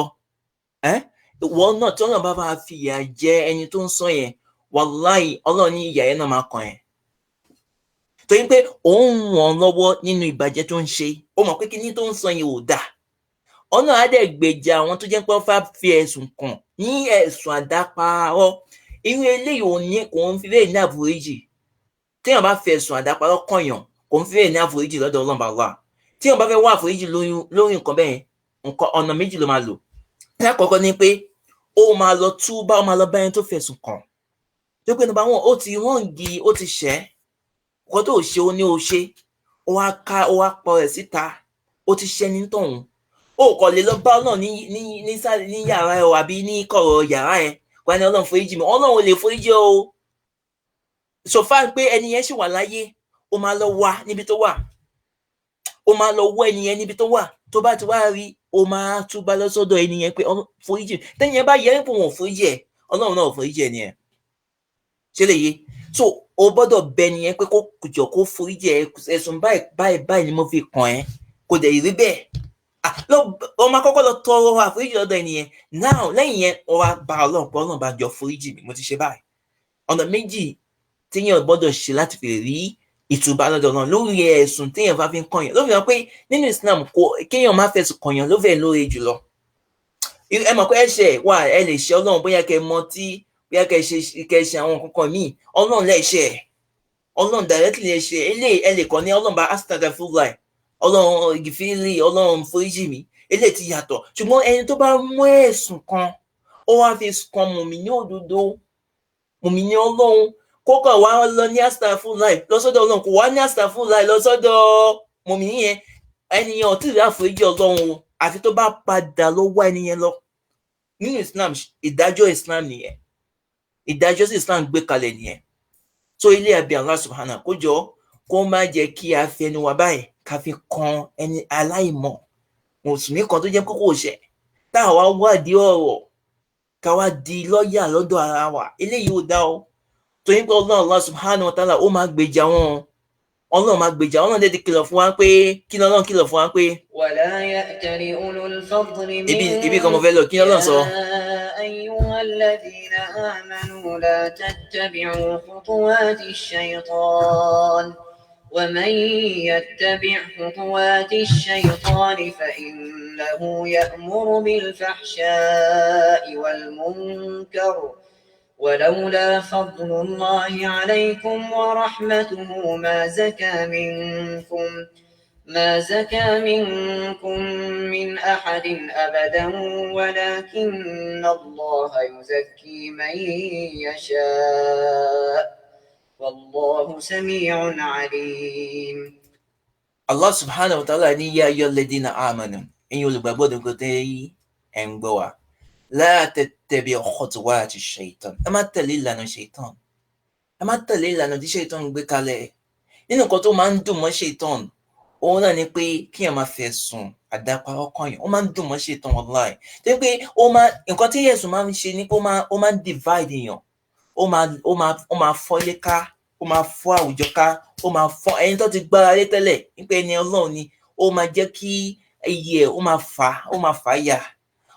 ìwọ náà tí Ọlọ́run bá fi ìyà jẹ ẹni tó ń sọ yẹn, wàláhì Ọlọ́run ní ìyà yẹn náà máa kàn ẹ́. Torí pé òun ràn lọ́wọ́ nínú ìbàjẹ́ tó ń ṣe, ó mọ̀ pé kíní tó ń sọ yẹn ò dáa. Ọ̀nà á dẹ̀ gbèjà àwọn tó jẹ́ pé wọ́n fẹ́ fi ẹ̀sùn kàn ní ẹ̀sùn àdáparọ́. Irú eléyìí kò ń fi bẹ́ẹ̀ ní àforíjì. Téèyàn bá fi ẹ̀sùn àdáparọ́ kànyàn, kò ń fi bẹ́ẹ̀ ní àforíjì lọ́dọ̀ Ọlọ́run Allah. Téèyàn bá fẹ́ wá àforíjì lórí nǹkan bẹ́ẹ̀, ọ̀nà méjì ló máa lò. Lákọ̀ọ́kọ́ ni pé ó máa lọ túbá, ó máa lọ bá ẹni tó fẹ̀sùn kàn. Tó pé number one, ó ti rọ́ǹgì, ó ti ṣẹ́, nǹkan tó ṣe ó ní ó ṣe, ó wá pọ̀ rẹ̀ síta, ó ti ṣẹ́ ní tọ̀hún. Ó kò lè lọ bá Ọlọ́run ní yàrá ẹ àbí ní kọ̀rọ̀ yàrá ẹ, wá ní Ọlọ́run foríjì mi. Ọlọ́run ò lè foríjì o. Sọfá pé ẹni yẹn ṣì wà láyé, ó máa lọ wá níbi tó wà, ó máa lọ wọ́ ẹni yẹn níbi tó wà. Tó bá ti wá rí, ó máa túbá lọ sọ́dọ̀ ẹni yẹn pé foríjì. Tẹ́ni yẹn bá yẹ pé wọn ò foríjì ẹ̀, Ọlọ́run náà ò foríjì ẹni yẹn. Ṣé lè yé? So o gbọ́dọ̀ bẹ ẹni yẹn pé kó jọ kó foríjì ẹ, ẹ̀sùn báyìí ni mo fi kàn ẹ́, kò dẹ̀ rí bẹ́ẹ̀. Ó máa kọ́kọ́ lọ tọrọ àforíjì lọ́dọ̀ ẹni yẹn. Now lẹ́yìn yẹn ó wá bá Ọlọ́run pé Ọlọ́run bá jọ foríjì mi, mo ti ṣe báyìí. Ọ̀nà méjì téèyàn gbọ́dọ̀ ṣe láti fi rí ìtúbà lọ́dọ̀ náà lórí ẹ̀sùn téèyàn bá fi ń kànyàn. Ló fi hàn pé nínú Islam kéèyàn má fẹ̀sùn kànyàn ló fẹ́ lóore jùlọ. Ẹ mọ̀ pé ẹ̀ṣẹ̀ wà, ẹ lè ṣe Ọlọ́run, bóyá kẹ́ mọ tí, bóyá kẹ́ ṣe àwọn kankan míì, Ọlọ́run lẹ́ṣẹ̀, Ọlọ́run directly lẹ́ṣẹ̀. Eléyìí ẹ lè kàn ní Ọlọ́run bá astaghfirullah, Ọlọ́run ìgìfìrí, Ọlọ́run foríjì mi, eléyìí ti yàtọ̀. Ṣùgbọ́n ẹni tó bá mú ẹ̀sùn kan, ó wá fi kan mùmínì òdodo, mùmínì Ọlọ́run, kókò wá lọ ní astaghfirullah lọ́sọ́dọ̀ Ọlọ́run, kò wá ní astaghfirullah lọ́sọ́dọ̀ mùmínì yẹn, ẹni yẹn ò tí ì rí àforíjì Ọlọ́run o, àfi tó bá padà lọ wá ẹni yẹn lọ. Nínú Islam, ìdájọ́ Islam nìyẹn, ìdájọ́ sí Islam gbé kalẹ̀ nìyẹn. So ilé àbí Allah subhanahu kó jọ kó má jẹ́ kí a fi ẹnu wa báyìí ká fi kan ẹni aláìmọ̀ mùsùlùmí kan tó jẹ́ kókó ṣẹ̀, táwa wádìí ọ̀rọ̀ ká wá di lọ́ọ̀yà lọ́dọ̀ ara wa. Eléyìí ò dá o. Torí pé Ọlọ́run Allah subhanahu wa ta'ala ó máa gbèjà wọn, Ọlọ́run máa gbèjà wọn. Ọlọ́run dẹ̀ ti kìlọ̀ fún wa pé kí ni Ọlọ́run kìlọ̀ fún wa pé
ولا يأتل أولو الفضل
ibi kan mo fẹ́ lọ, kí ni Ọlọ́run sọ?
أيها الذين آمنوا لا تتبعوا خطوات الشيطان ومن يتبع خطوات الشيطان فإنه يأمر بالفحشاء والمنكر ولولا فضل الله عليكم ورحمته ما زكى منكم ما زكى منكم من أحد أبدا ولكن الله يزكي من يشاء والله سميع عليم.
Allah subhanahu wa ta'ala ní yá ayyuhal ladhina amanu, ẹ̀yin olùgbàgbọ́ òdodo tẹ́ ẹ̀ ń gbọ́ wa, la tattabi'u khutuwati shaitan, ẹ má tẹ̀lé ìlànà shaitan, ẹ má tẹ̀lé ìlànà tí shaitan gbé kalẹ̀. Nínú nǹkan tó máa ń dùn mọ́ shaitan òun náà ni pé kí ẹ máa fẹ̀sùn àdáparọ́ kàn yàn, ó máa ń dùn mọ́ shaitan wallahi. tó yẹ pé nǹkan tí Jésù máa ń ṣe ni pé ó máa ń divide èèyàn, ó máa fọ́ ilé ká, ó máa fọ́ àwùjọ ká, ó máa fọ́ ẹni tó ti gbára lé tẹ́lẹ̀ nípa ẹni Ọlọ́run ni, ó máa jẹ́ kí iye ẹ̀ ó máa fà á yà.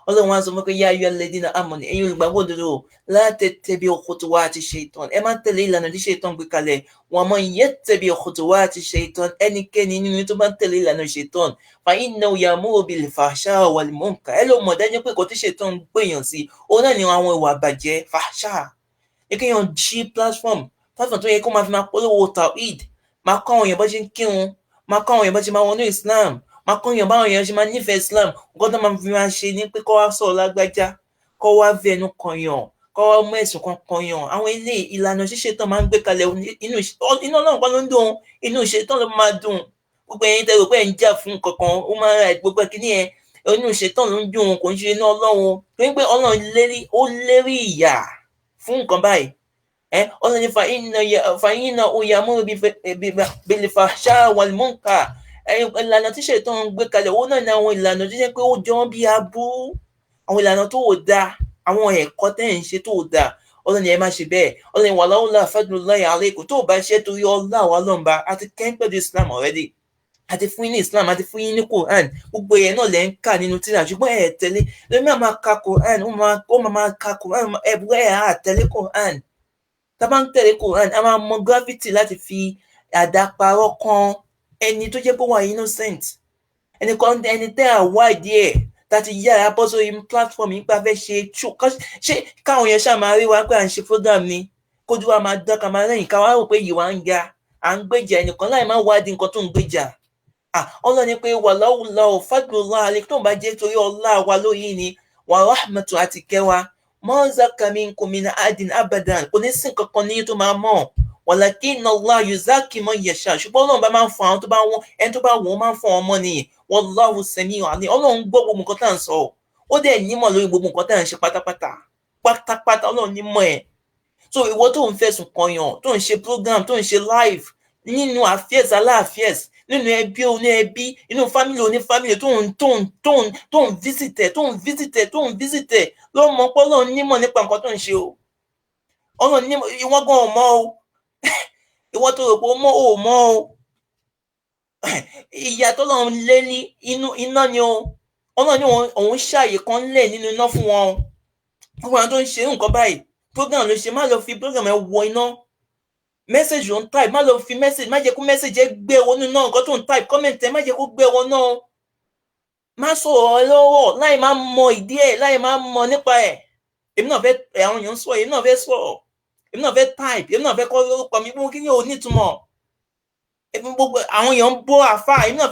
Ọlọ́run wá sọ fún pé yá ayyuhal ladhina amanu, ẹ̀yin olùgbàgbọ́ òdodo, la tattabi'u khutuwati shaitan, ẹ má tẹ̀lé ìlànà tí shaitan gbé kalẹ̀. wa man yattabi' khutuwati shaitan, ẹnikẹ́ni nínú tó bá ń tẹ̀lé ìlànà shaitan fa innahu ya'muru bil fahsha'i wal munkar, ẹ ló mọ̀ dájú pé kò tí shaitan ń gbèyàn sí òun náà ni àwọn ìwà àbàjẹ́ fahsha. Kéèyàn ṣí platform tó yẹ kó máa fi máa polówó tawhid, máa kọ́ àwọn èèyàn bó ṣe ń kírun, máa kọ́ àwọn èèyàn bó ṣe máa wọnú Islam, máa kọ́ èèyàn báwọn èèyàn ṣe máa nífẹ̀ẹ́ Islam. Nǹkan tó máa fi máa ṣe ni pé kó wá sọ̀rọ̀ lágbájá, kó wá fi ẹnu kọyàn, kó wá mú ẹ̀sùn kan kọyàn. Àwọn ilé ìlànà ṣíṣe tán máa ń gbé kalẹ̀ inú Ọlọ́run kan ló ń dùn, inú Ṣẹ̀tán ló máa dùn. Gbogbo ẹ̀yin tẹ́ rò pé ẹ̀ ń jà fún nǹkan kan, ó máa ra gbogbo kíní ẹ̀ inú Ṣẹ̀tán ló ń dùn, kò ń ṣe inú Ọlọ́run. Torí pé Ọlọ́run lérí ìyà fún nǹkan báyìí. Ọlọ́run ní fa innahu ya'muru bil fahsha'i wal munkar. Ìlànà tí Ṣẹ̀tán ń gbé kalẹ̀ òun náà ni àwọn ìlànà tó jẹ́ pé ó jọ bí aburú, àwọn ìlànà tó ò dáa, àwọn ẹ̀kọ́ tẹ́ ẹ̀ ń ṣe tó ò dáa. Ọlọ́run ní ẹ má ṣe bẹ́ẹ̀. Ọlọ́run ní walawla fadlullahi alaykum, tó bá ṣe torí ọlá wa lọ́nba àti kẹ́ńpẹ́dù Islam already, àti fún yín ní Islam, àti fún yín ní Quran, gbogbo ẹ̀ náà lẹ́ ń kà nínú tírà, ṣùgbọ́n ẹ̀ tẹ̀lé. lómi àmà ka Quran, ó máa ka Quran, ẹ̀ tẹ̀lé Quran. Tá bá ń tẹ̀lé Quran, a máa mọ gravity láti fi àdáparọ́ kan ẹni tó jẹ́ pé wà innocent, ẹni tẹ́ àwádìí ẹ̀ láti yára bọ́ sórí platform nípa fẹ́ ṣe káwọn yẹn ṣáà máa rí wa pé à ń ṣe program ni, kójú wa máa dán ká máa lẹ́yìn ká wá rò pé yìí wá ń ga, à ń gbèjà ẹnìkan láì má wádìí nǹkan tó ń gbèjà. Ọlọ́run ní pé walawla fadlullahi alaykum, tó ń bá jẹ́ torí ọlá wa lóyìn ni wa rahmatu àti kẹwàá, ma zaka minkum min ahadin abadan, kò ní sí nǹkan kan ní tó máa mọ̀. walakinna Allah yuzakki man yasha, ṣùgbọ́n Ọlọ́run bá máa ń fọ àwọn tó bá wọ́n, ẹni tó bá wọ́n máa ń fọ ọmọ nìyí. wallahu sami'un alim, Ọlọ́run gbọ́ gbogbo nǹkan tá à ń sọ, ó dẹ̀ nímọ̀ lórí gbogbo nǹkan tá à ń ṣe pátápátá Ọlọ́run nímọ̀ ẹ̀. So ìwọ tó ń fẹ̀sùn kọyàn, tó ń ṣe program, tó ń ṣe live nínú affairs aláàfíẹ́s, nínú ẹbí oní ẹbí, nínú family oní family, tó ń visitẹ̀ ló mọ̀ pé Ọlọ́run nímọ̀ nípa nǹkan tó ń ṣe o. Ọlọ́run nímọ̀, ìwọ gan ò mọ̀ o. Ìwọ tó rò pé ó mọ̀ ò mọ̀ o. Ìyà t'Ọlọ́run lé ní iná ni o. Ọlọ́run ní òun ṣàyè kan lẹ̀ nínú iná fún wọn. Gbogbo àwọn tó ń ṣe nǹkan báyìí, program ló ṣe, má lọ fi program ẹ wọ iná. Message ló ń type, má lọ fi message, má jẹ́ kó message ẹ gbé wọnú náà. Nǹkan tó ń type comment ẹ má jẹ́ kó gbé wọnú náà. Má sọ̀rọ̀ lọ́wọ́ láì má mọ ìdí ẹ̀, láì má mọ nípa ẹ̀. Èmi náà fẹ́, àwọn èèyàn ń sọ, èmi náà fẹ́ sọ̀rọ̀, èmi náà fẹ́ type, èmi náà fẹ́ kọ́ lórúkọ mi, gbogbo kí ni ò ní ìtumọ̀. Gbogbo àwọn èèyàn ń bọ́ àfáà, èmi náà